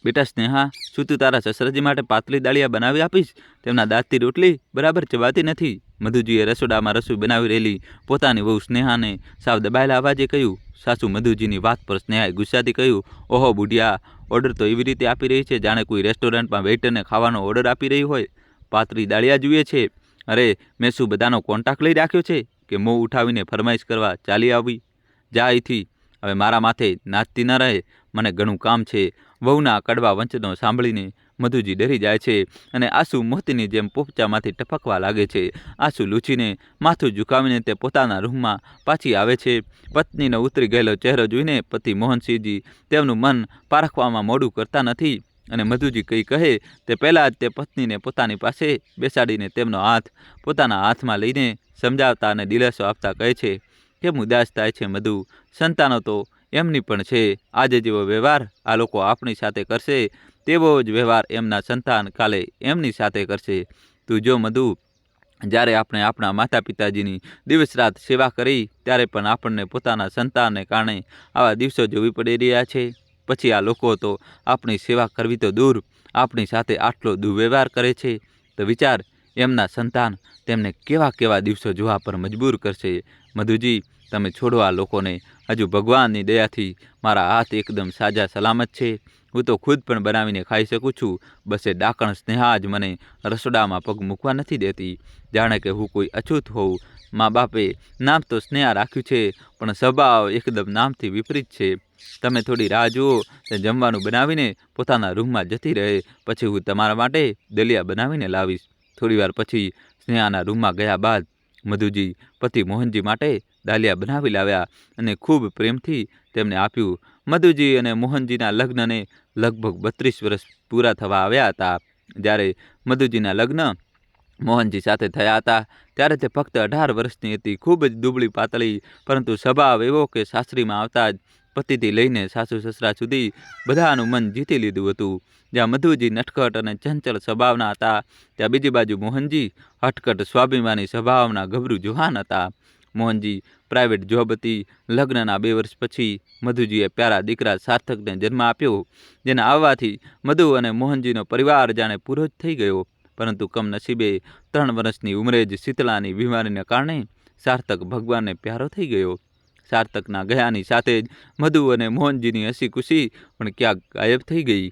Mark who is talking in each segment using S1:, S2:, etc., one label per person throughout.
S1: બેટા સ્નેહા, શું તું તારા સસરાજી માટે પાતળી દાળિયા બનાવી આપીશ? તેમના દાંતથી રોટલી બરાબર ચબાતી નથી. મધુજીએ રસોડામાં રસોઈ બનાવી રહેલી પોતાની વહુ સ્નેહાને સાવ દબાયેલા અવાજે કહ્યું. સાસુ મધુજીની વાત પર સ્નેહાએ ગુસ્સાથી કહ્યું, ઓહો બુઢિયા, ઓર્ડર તો એવી રીતે આપી રહી છે જાણે કોઈ રેસ્ટોરન્ટમાં વેઇટરને ખાવાનો ઓર્ડર આપી રહી હોય. પાતળી દાળિયા જોઈએ છે? અરે મેં શું બધાનો કોન્ટ્રાક્ટ લઈ રાખ્યો છે કે મોં ઉઠાવીને ફરમાઈશ કરવા ચાલી આવી? જા અહીંથી, હવે મારા માથે નાચતી ન રહે, મને ઘણું કામ છે. વહુના કડવા વંચનો સાંભળીને મધુજી ડરી જાય છે અને આંસુ મોતીની જેમ પોપચામાંથી ટપકવા લાગે છે. આંસુ લૂછીને માથું ઝુકાવીને તે પોતાના રૂમમાં પાછી આવે છે. પત્નીનો ઉતરી ગયેલો ચહેરો જોઈને પતિ મોહનસિંહજી તેમનું મન પારખવામાં મોડું કરતા નથી અને મધુજી કંઈ કહે તે પહેલાં જ તે પત્નીને પોતાની પાસે બેસાડીને તેમનો હાથ પોતાના હાથમાં લઈને સમજાવતા અને દિલાસો આપતા કહે છે, કેમ ઉદાસ થાય છે મધુ? સંતાનો તો એમની પણ છે. આજે જેવો વ્યવહાર આ લોકો આપણી સાથે કરશે તેવો જ વ્યવહાર એમના સંતાન કાલે એમની સાથે કરશે. તું જો મધુ, જ્યારે આપણે આપણા માતા પિતાજીની દિવસ રાત સેવા કરી ત્યારે પણ આપણને પોતાના સંતાનને કારણે આવા દિવસો જોવી પડી રહ્યા છે. પછી આ લોકો તો આપણી સેવા કરવી તો દૂર, આપણી સાથે આટલો દુર્વ્યવહાર કરે છે. તો વિચાર, એમના સંતાન તેમને કેવા કેવા દિવસો જોવા પર મજબૂર કરશે. મધુજી, તમે છોડો આ લોકોને. હજુ ભગવાનની દયાથી મારા હાથ એકદમ સાજા સલામત છે. હું તો ખુદ પણ બનાવીને ખાઈ શકું છું. બસ એ ડાકણ સ્નેહા જ મને રસોડામાં પગ મૂકવા નથી દેતી, જાણે કે હું કોઈ અછૂત હોઉં. મા બાપે નામ તો સ્નેહા રાખ્યું છે પણ સ્વભાવ એકદમ નામથી વિપરીત છે. તમે થોડી રાહ જુઓ, તે જમવાનું બનાવીને પોતાના રૂમમાં જતી રહે, પછી હું તમારા માટે દલિયા બનાવીને લાવીશ. થોડીવાર પછી સ્નેહાના રૂમમાં ગયા બાદ મધુજી પતિ મોહનજી માટે દાલિયા બનાવી લાવ્યા અને ખૂબ પ્રેમથી તેમને આપ્યું. મધુજી અને મોહનજીના લગ્નને લગભગ 32 વર્ષ પૂરા થવા આવ્યા હતા. જ્યારે મધુજીના લગ્ન મોહનજી સાથે થયા હતા ત્યારે તે ફક્ત 18 વર્ષની હતી. ખૂબ જ દુબળી પાતળી, પરંતુ સ્વભાવ એવો કે સાસરીમાં આવતા જ પતિથી લઈને સાસુ સસરા સુધી બધાનું મન જીતી લીધું હતું. જ્યાં મધુજી નટખટ અને ચંચળ સ્વભાવના હતા, ત્યાં બીજી બાજુ મોહનજી હટકટ સ્વાભિમાની સ્વભાવના ગભરું જુવાન હતા. મોહનજી પ્રાઇવેટ જોબ હતી. લગ્નના 2 વર્ષ પછી મધુજીએ પ્યારા દીકરા સાર્થકને જન્મ આપ્યો, જેના આવવાથી મધુ અને મોહનજીનો પરિવાર જાણે પૂરો જ થઈ ગયો. પરંતુ કમનસીબે 3 વર્ષની ઉંમરે જ શીતળાની બીમારીને કારણે સાર્થક ભગવાનને પ્યારો થઈ ગયો. સાર્થકના ગયાની સાથે જ મધુ અને મોહનજીની હસી ખુશી પણ ક્યાંક ગાયબ થઈ ગઈ.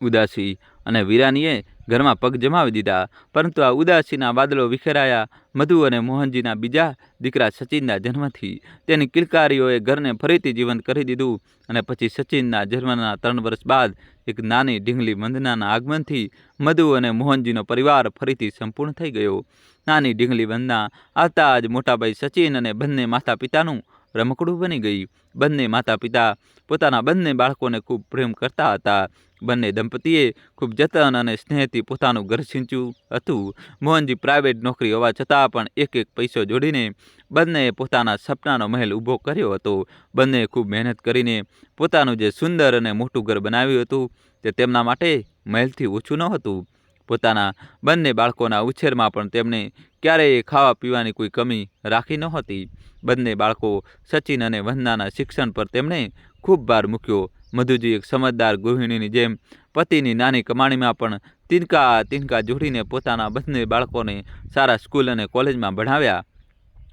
S1: ઉદાસી અને વીરાનીએ ઘરમાં પગ જમાવી દીધા. પરંતુ આ ઉદાસીના વાદળો વિખેરાયા મધુ અને મોહનજીના બીજા દીકરા સચિનના જન્મથી. તેની કિલકારીઓએ ઘરને ફરીથી જીવંત કરી દીધું અને પછી સચિનના જન્મના 3 વર્ષ બાદ એક નાની ઢીંગલી વંદનાના આગમનથી મધુ અને મોહનજીનો પરિવાર ફરીથી સંપૂર્ણ થઈ ગયો. નાની ઢીંગલી વંદના આવતા જ મોટાભાઈ સચિન અને બંને માતા પિતાનું રમકડું બની ગઈ. બંને માતા પિતા પોતાના બંને બાળકોને ખૂબ પ્રેમ કરતા હતા. બંને દંપતીએ ખૂબ જતન અને સ્નેહથી પોતાનું ઘર સિંચ્યું હતું. મોહનજી પ્રાઇવેટ નોકરી હોવા છતાં પણ એક એક પૈસો જોડીને બંનેએ પોતાના સપનાનો મહેલ ઊભો કર્યો હતો. બંનેએ ખૂબ મહેનત કરીને પોતાનું જે સુંદર અને મોટું ઘર બનાવ્યું હતું તે તેમના માટે મહેલથી ઓછું ન હતું. પોતાના બંને બાળકોના ઉછેરમાં પણ તેમણે ક્યારેય ખાવા પીવાની કોઈ કમી રાખી નહોતી. બંને બાળકો સચિન અને વંદનાના શિક્ષણ પર તેમણે ખૂબ ભાર મૂક્યો. મધુજી એક સમજદાર ગૃહિણીની જેમ પતિની નાની કમાણીમાં પણ તિનકા જોડીને પોતાના બંને બાળકોને સારા સ્કૂલ અને કોલેજમાં ભણાવ્યા.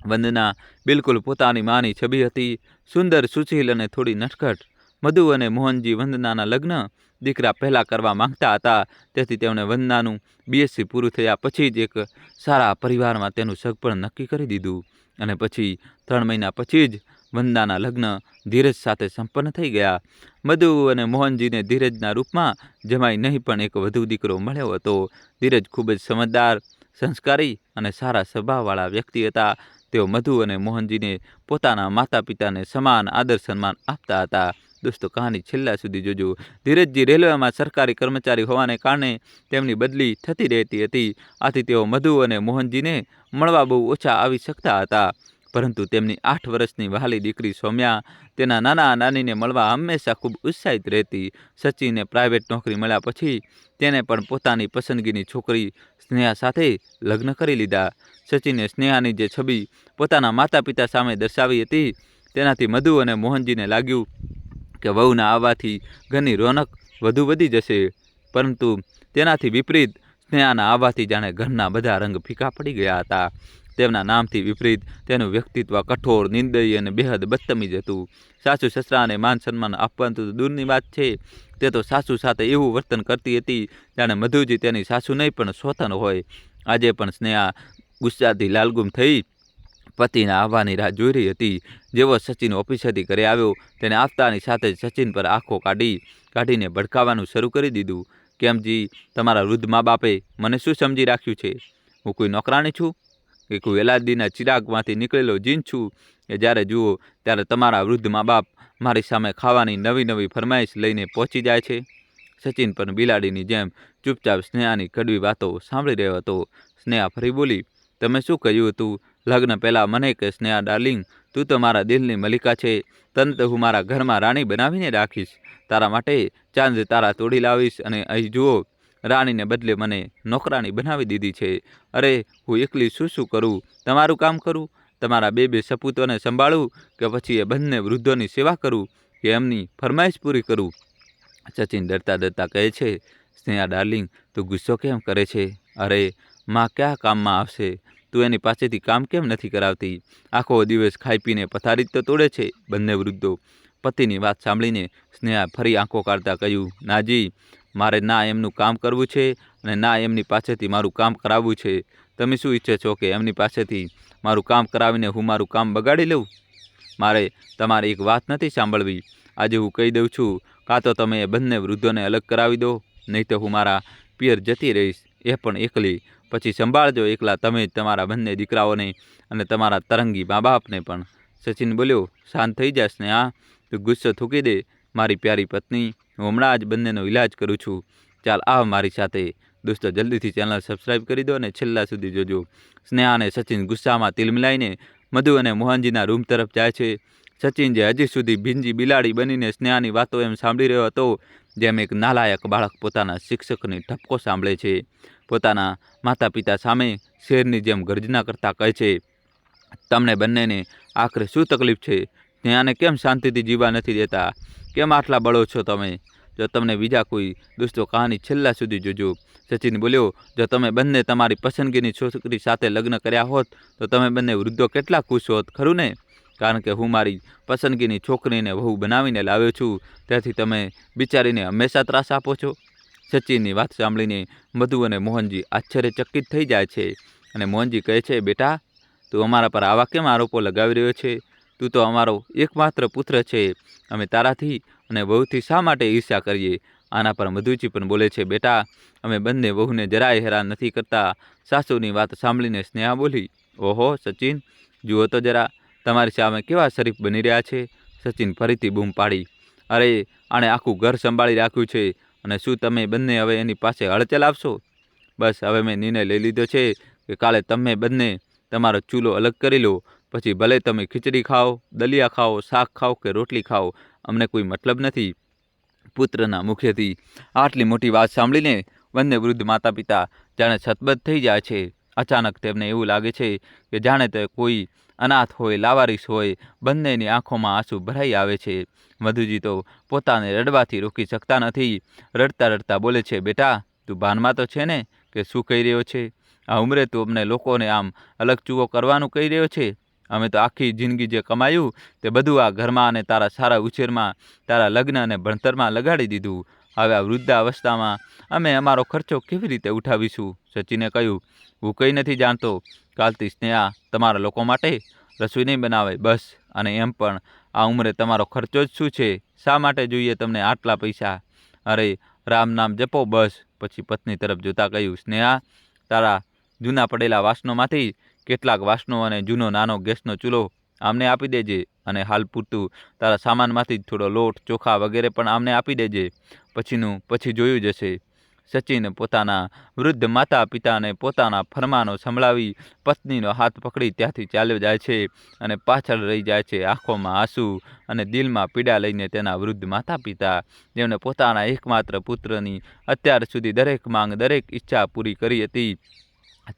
S1: વંદના બિલકુલ પોતાની માની છબી હતી, સુંદર, સુશીલ અને થોડી નટખટ. મધુ અને મોહનજી વંદનાના લગ્ન દીકરા પહેલાં કરવા માંગતા હતા, તેથી તેમણે વંદનાનું BSc પૂરું થયા પછી જ એક સારા પરિવારમાં તેનું સગપણ નક્કી કરી દીધું. અને પછી 3 મહિના પછી જ વંદનાના લગ્ન ધીરજ સાથે સંપન્ન થઈ ગયા. મધુ અને મોહનજીને ધીરજના રૂપમાં જમાઈ નહીં પણ એક વધુ દીકરો મળ્યો હતો. ધીરજ ખૂબ જ સમજદાર, સંસ્કારી અને સારા સ્વભાવવાળા વ્યક્તિ હતા. તેઓ મધુ અને મોહનજીને પોતાના માતા પિતાને સમાન આદર સન્માન આપતા હતા. દોસ્તો, કહાની છેલ્લા સુધી જોજો. ધીરજજી રેલવેમાં સરકારી કર્મચારી હોવાને કારણે તેમની બદલી થતી રહેતી હતી. આથી તેઓ મધુ અને મોહનજીને મળવા બહુ ઓછા આવી શકતા હતા. પરંતુ તેમની 8 વર્ષની વહાલી દીકરી સૌમ્યા તેના નાના નાનીને મળવા હંમેશા ખૂબ ઉત્સાહિત રહેતી. સચિને પ્રાઇવેટ નોકરી મળ્યા પછી તેને પણ પોતાની પસંદગીની છોકરી સ્નેહા સાથે લગ્ન કરી લીધા. સચિને સ્નેહાની જે છબી પોતાના માતા પિતા સામે દર્શાવી હતી તેનાથી મધુ અને મોહનજીને લાગ્યું કે વહુના આવવાથી ઘરની રોનક વધુ વધી જશે, પરંતુ તેનાથી વિપરીત સ્નેહાના આવવાથી જાણે ઘરના બધા રંગ ફીકા પડી ગયા હતા. તેમના નામથી વિપરીત તેનું વ્યક્તિત્વ કઠોર, નિર્દયી અને બેહદ બદતમીજ હતું. સાસુ સસરાને માન સન્માન આપવાનું તો દૂરની વાત છે, તે તો સાસુ સાથે એવું વર્તન કરતી હતી જાણે મધુજી તેની સાસુ નહીં પણ સ્વતન હોય. આજે પણ સ્નેહા ગુસ્સાથી લાલગુમ થઈ પતિના આવવાની રાહ જોઈ રહી હતી. જેવો સચિન ઓફિસેથી ઘરે આવ્યો, તેને આવતાની સાથે જ સચિન પર આંખો કાઢીને ભડકાવવાનું શરૂ કરી દીધું. કેમ જી, તમારા વૃદ્ધ મા બાપે મને શું સમજી રાખ્યું છે? હું કોઈ નોકરાણી છું કે કોઈ એલાદીના ચિરાગમાંથી નીકળેલો જીન છું કે જ્યારે જુઓ ત્યારે તમારા વૃદ્ધ મા બાપ મારી સામે ખાવાની નવી નવી ફરમાઈશ લઈને પહોંચી જાય છે? સચિન પણ બિલાડીની જેમ ચૂપચાપ સ્નેહાની કડવી વાતો સાંભળી રહ્યો હતો. સ્નેહા ફરી બોલી, તમે શું કહ્યું હતું લગ્ન પહેલાં મને કે સ્નેહા ડાર્લિંગ, તું તો મારા દિલની મલિકા છે, તને તો હું મારા ઘરમાં રાણી બનાવીને રાખીશ, તારા માટે ચાંદ તારા તોડી લાવીશ, અને અહીં જુઓ રાણીને બદલે મને નોકરાણી બનાવી દીધી છે. અરે હું એકલી શું કરું? તમારું કામ કરું, તમારા બે સપૂતોને સંભાળું, કે પછી એ બંને વૃદ્ધોની સેવા કરું, કે એમની ફરમાઈશ પૂરી કરું? સચિન ડરતા કહે છે, સ્નેહા ડાર્લિંગ, તું ગુસ્સો કેમ કરે છે? અરે માં કયા કામમાં આવશે? તું એની પાસેથી કામ કેમ નથી કરાવતી? આખો દિવસ ખાઈ પીને પથારી તો તોડે છે બંને વૃદ્ધો. પતિની વાત સાંભળીને સ્નેહા ફરી આંખો કાઢતા કહ્યું, નાજી, મારે ના એમનું કામ કરવું છે અને ના એમની પાસેથી મારું કામ કરાવવું છે. તમે શું ઈચ્છો છો કે એમની પાસેથી મારું કામ કરાવીને હું મારું કામ બગાડી લઉં? મારે તમારી એક વાત નથી સાંભળવી. આજે હું કહી દઉં છું, કાં તો તમે એ બંને વૃદ્ધોને અલગ કરાવી દો, નહીં તો હું મારા પિયર જતી રહીશ, એ પણ એકલી. પછી સંભાળજો એકલા તમે જ તમારા બંને દીકરાઓને અને તમારા તરંગી મા બાપને પણ. સચિન બોલ્યો, શાંત થઈ જા સ્નેહા, તું ગુસ્સો થૂકી દે મારી પ્યારી પત્ની, હું હમણાં જ બંનેનો ઇલાજ કરું છું. ચાલ આવ મારી સાથે. દોસ્તો જલ્દીથી ચેનલ સબસ્ક્રાઈબ કરી દો અને છેલ્લા સુધી જોજો. સ્નેહા અને સચિન ગુસ્સામાં તિલમિલાઈને મધુ અને મોહનજીના રૂમ તરફ જાય છે. સચિન જે હજી સુધી ભીંજી બિલાડી બનીને સ્નેહાની વાતો એમ સાંભળી રહ્યો હતો જેમ એક નાલાયક બાળક પોતાના શિક્ષકની ઠપકો સાંભળે છે. પોતાના માતા પિતા સામે શેરની જેમ ગર્જના કરતા કહે છે, તમને બંનેને આખરે શું તકલીફ છે? સ્નેહાને કેમ શાંતિથી જીવવા નથી દેતા? કેમ આટલા બળો છો તમે? જો તમને બીજા કોઈ દોસ્તો કહાની છેલ્લા સુધી જોજો. સચિન બોલ્યો, જો તમે બંને તમારી પસંદગીની છોકરી સાથે લગ્ન કર્યા હોત તો તમે બંને વૃદ્ધો કેટલા ખુશ હોત, ખરું ને? કારણ કે હું મારી પસંદગીની છોકરીને વહુ બનાવીને લાવ્યો છું, તેથી તમે બિચારીને હંમેશા ત્રાસ આપો છો. સચિનની વાત સાંભળીને મધુ અને મોહનજી આશ્ચર્યચકિત થઈ જાય છે અને મોહનજી કહે છે, બેટા, તું અમારા પર આવા કેમ આરોપો લગાવી રહ્યો છે? તું તો અમારો એકમાત્ર પુત્ર છે, અમે તારાથી અને વહુથી શા માટે ઈર્ષ્યા કરીએ? આના પર મધુજી પણ બોલે છે, બેટા, અમે બંને વહુને જરાય હેરાન નથી કરતા. સાસુની વાત સાંભળીને સ્નેહા બોલી, ઓહો સચિન, જુઓ તો જરા, તમારી સામે કેવા શરીફ બની રહ્યા છે. સચિન ફરીથી બૂમ પાડી, અરે આણે આખું ઘર સંભાળી રાખ્યું છે અને શું તમે બંને હવે એની પાસે હળ ચલાવશો? બસ હવે મેં નિર્ણય લઈ લીધો છે કે કાલે તમે બંને તમારો ચૂલો અલગ કરી લો, પછી ભલે તમે ખીચડી ખાઓ, દલિયા ખાઓ, શાક ખાઓ કે રોટલી ખાઓ, અમને કોઈ મતલબ નથી. પુત્રના મુખેથી આટલી મોટી વાત સાંભળીને બંને વૃદ્ધ માતા પિતા જાણે છતબદ્ધ થઈ જાય છે. અચાનક તેમને એવું લાગે છે કે જાણે તે કોઈ અનાથ હોય, લાવારીસ હોય. બંનેની આંખોમાં આંસુ ભરાઈ આવે છે. મધુજી તો પોતાને રડવાથી રોકી શકતા નથી. રડતા રડતા બોલે છે, બેટા, તું ભાનમાં તો છે ને કે શું કહી રહ્યો છે? આ ઉંમરે તું અમને લોકોને આમ અલગ ચૂવો કરવાનું કહી રહ્યો છે? અમે તો આખી જિંદગી જે કમાયું તે બધું આ ઘરમાં અને તારા સારા ઉછેરમાં, તારા લગ્ન અને ભણતરમાં લગાડી દીધું. હવે આ વૃદ્ધાવસ્થામાં અમે અમારો ખર્ચો કેવી રીતે ઉઠાવીશું? સચિને કહ્યું, હું કંઈ નથી જાણતો. કાલથી સ્નેહા તમારા લોકો માટે રસોઈ નહીં બનાવે, બસ. અને એમ પણ આ ઉંમરે તમારો ખર્ચો જ શું છે? શા માટે જોઈએ તમને આટલા પૈસા? અરે રામ નામ જપો બસ. પછી પત્ની તરફ જોતા કહ્યું, સ્નેહા, તારા જૂના પડેલા વાસણોમાંથી કેટલાક વાસણો અને જૂનો નાનો ગેસનો ચૂલો આમને આપી દેજે, અને હાલ પૂરતું તારા સામાનમાંથી થોડો લોટ, ચોખા વગેરે પણ આમને આપી દેજે. પછીનું પછી જોયું જશે. સચિન પોતાના વૃદ્ધ માતા પિતાને પોતાના ફરમાનો સંભળાવી પત્નીનો હાથ પકડી ત્યાંથી ચાલ્યો જાય છે અને પાછળ રહી જાય છે આંખોમાં આંસુ અને દિલમાં પીડા લઈને તેના વૃદ્ધ માતા પિતા, જેમણે પોતાના એકમાત્ર પુત્રની અત્યાર સુધી દરેક માંગ, દરેક ઈચ્છા પૂરી કરી હતી.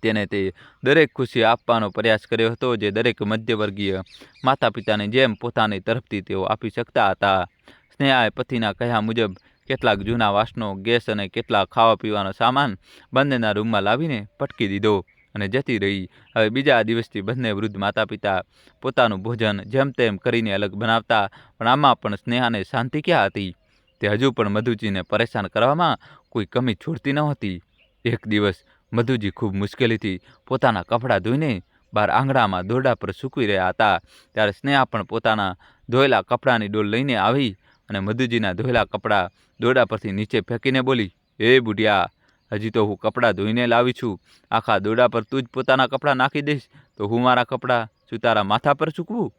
S1: તેને તે દરેક ખુશી આપવાનો પ્રયાસ કર્યો હતો જે દરેક મધ્યવર્ગીય માતા પિતાની જેમ પોતાની તરફથી તેઓ આપી શકતા હતા. સ્નેહાએ પતિના કહ્યા મુજબ કેટલાક જૂના વાસણો, ગેસ અને કેટલાક ખાવા પીવાનો સામાન બંનેના રૂમમાં લાવીને પટકી દીધો અને જતી રહી. હવે બીજા દિવસથી બંને વૃદ્ધ માતા પિતા પોતાનું ભોજન જેમ તેમ કરીને અલગ બનાવતા, પણ આમાં પણ સ્નેહાને શાંતિ ક્યાં હતી? તે હજુ પણ મધુજીને પરેશાન કરવામાં કોઈ કમી છોડતી નહોતી. એક દિવસ મધુજી ખૂબ મુશ્કેલીથી પોતાના કપડાં ધોઈને બહાર આંગણામાં દોરડા પર સૂકવી રહ્યા હતા, ત્યારે સ્નેહા પણ પોતાના ધોયેલા કપડાની ડોલ લઈને આવી અને મધુજીના ધોયેલા કપડાં દોરડા પરથી નીચે ફેંકીને બોલી, "એ બુઢિયા, હજી તો હું કપડાં ધોઈને લાવી છું. આખા દોરડા પર તું જ પોતાના કપડાં નાખી દઈશ તો હું મારા કપડાં શું તારા માથા પર સૂકવું?"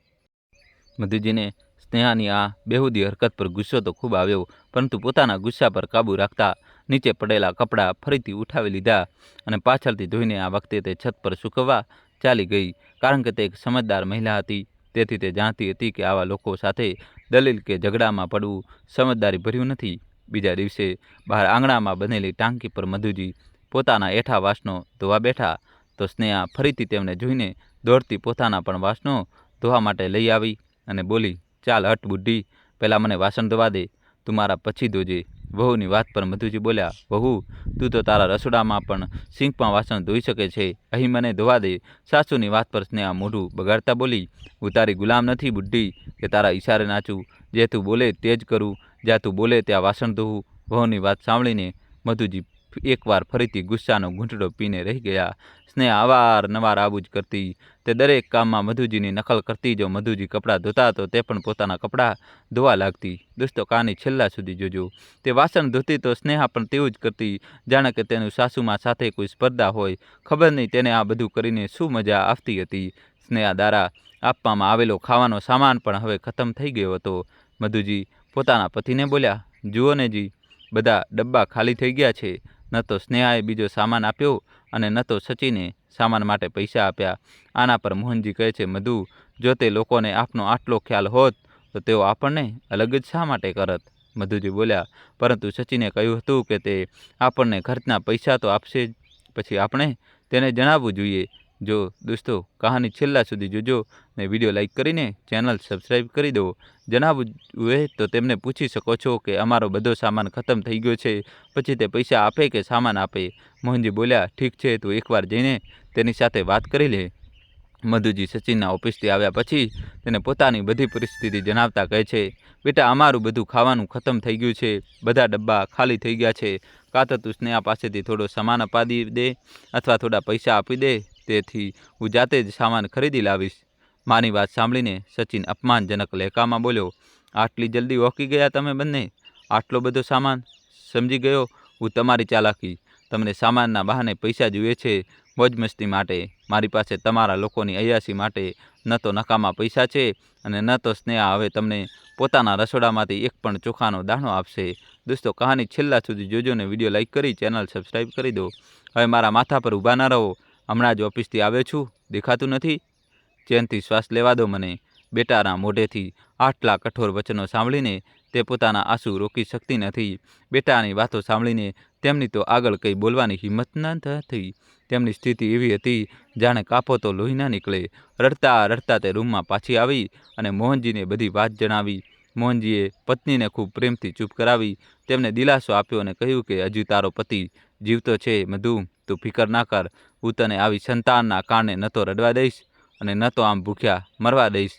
S1: મધુજીને સ્નેહાની આ બેહુદી હરકત પર ગુસ્સો તો ખૂબ આવ્યો, પરંતુ પોતાના ગુસ્સા પર કાબૂ રાખતા નીચે પડેલા કપડાં ફરીથી ઉઠાવી લીધા અને પાછળથી ધોઈને આ વખતે તે છત પર સૂકવવા ચાલી ગઈ. કારણ કે તે એક સમજદાર મહિલા હતી, તેથી તે જાણતી હતી કે આવા લોકો સાથે દલીલ કે ઝઘડામાં પડવું સમજદારી ભર્યું નથી. બીજા દિવસે બહાર આંગણામાં બનેલી ટાંકી પર મધુજી પોતાના એઠા વાસણો ધોવા બેઠા તો સ્નેહા ફરીથી તેમને જોઈને દોડતી પોતાના પણ વાસણો ધોવા માટે લઈ આવી અને બોલી, "ચાલ હટ બુઢી, પહેલાં મને વાસણ ધોવા દે, તું મારા પછી ધોજે." વહુની વાત પર મધુજી બોલ્યા, "વહુ, તું તો તારા રસોડામાં પણ સિંકમાં વાસણ ધોઈ શકે છે, અહીં મને ધોવા દે." સાસુની વાત પર સ્નેહા મોઢું બગાડતા બોલી, "હું તારી ગુલામ નથી બુઢી કે તારા ઈશારે નાચું. જે તું બોલે તે જ કરું, જ્યાં તું બોલે ત્યાં વાસણ ધોવું." વહુની વાત સાંભળીને મધુજી એકવાર ફરીથી ગુસ્સાનો ઘૂંટડો પીને રહી ગયા. સ્નેહા અવારનવાર આવું જ કરતી. તે દરેક કામમાં મધુજીની નકલ કરતી. જો મધુજી કપડાં ધોતા તો તે પણ પોતાના કપડાં ધોવા લાગતી. દોસ્તો, કહાની છેલ્લા સુધી જોજો. તે વાસણ ધોતી તો સ્નેહા પણ તેવું જ કરતી, જાણે કે તેનું સાસુમાં સાથે કોઈ સ્પર્ધા હોય. ખબર નહીં તેને આ બધું કરીને શું મજા આવતી હતી. સ્નેહા દ્વારા આપવામાં આવેલો ખાવાનો સામાન પણ હવે ખતમ થઈ ગયો હતો. મધુજી પોતાના પતિને બોલ્યા, "જુઓ ને જી, બધા ડબ્બા ખાલી થઈ ગયા છે. ન તો સ્નેહાએ બીજો સામાન આપ્યો અને ન તો સચિને સામાન માટે પૈસા આપ્યા." આના પર મોહનજી કહે છે, "મધુ, જો તે લોકોને આપનો આટલો ખ્યાલ હોત તો તેઓ આપણને અલગ જ શા માટે કરત?" મધુજી બોલ્યા, "પરંતુ સચિને કહ્યું હતું કે તે આપણને ખર્ચના પૈસા તો આપશે જ, પછી આપણે તેને જણાવવું જોઈએ." જો દોસ્તો, કહાની છેલ્લા સુધી જોજો ને વિડીયો લાઈક કરીને ચેનલ સબસ્ક્રાઈબ કરી દો. જણાવવું હોય તો તેમને પૂછી શકો છો કે અમારો બધો સામાન ખતમ થઈ ગયો છે, પછી તે પૈસા આપે કે સામાન આપે. મોહનજી બોલ્યા, "ઠીક છે, તું એકવાર જઈને તેની સાથે વાત કરી લે." મધુજી સચિનના ઓફિસથી આવ્યા પછી તેને પોતાની બધી પરિસ્થિતિ જણાવતા કહે છે, "બેટા, અમારું બધું ખાવાનું ખતમ થઈ ગયું છે, બધા ડબ્બા ખાલી થઈ ગયા છે. કાં તો તું સ્નેહા પાસેથી થોડો સામાન અપાવી દે અથવા થોડા પૈસા આપી દે, તેથી હું જાતે જ સામાન ખરીદી લાવીશ." મારી વાત સાંભળીને સચિન અપમાનજનક લહેકામાં બોલ્યો, "આટલી જલ્દી ઓળખી ગયા તમે બંને? આટલો બધો સામાન? સમજી ગયો હું તમારી ચાલાકી. તમને સામાનના બહાને પૈસા જોઈએ છે, મોજ મસ્તી માટે. મારી પાસે તમારા લોકોની અયાસી માટે ન તો નકામા પૈસા છે અને ન તો સ્નેહા હવે તમને પોતાના રસોડામાંથી એક પણ ચોખાનો દાણો આપશે." દોસ્તો, કહાની છેલ્લા સુધી જોજો ને વિડીયો લાઈક કરી ચેનલ સબસ્ક્રાઈબ કરી દો. હવે મારા માથા પર ઊભા ન રહો, હમણાં જ ઓફિસથી આવ્યો છું, દેખાતું નથી? ચેનથી શ્વાસ લેવા દો મને. બેટાના મોઢેથી આટલા કઠોર વચનો સાંભળીને તે પોતાના આંસુ રોકી શકતી નથી. બેટાની વાતો સાંભળીને તેમની તો આગળ કંઈ બોલવાની હિંમત ન થતી. તેમની સ્થિતિ એવી હતી જાણે કાપો તો લોહી ન નીકળે. રડતા રડતા તે રૂમમાં પાછી આવી અને મોહનજીને બધી વાત જણાવી. મોહનજીએ પત્નીને ખૂબ પ્રેમથી ચૂપ કરાવી, તેમને દિલાસો આપ્યો અને કહ્યું કે હજુ તારો પતિ જીવતો છે. મધુ, તું ફિકર ના કર, હું તને આવી સંતાનના કારણે ન તો રડવા દઈશ અને ન તો આમ ભૂખ્યા મરવા દઈશ.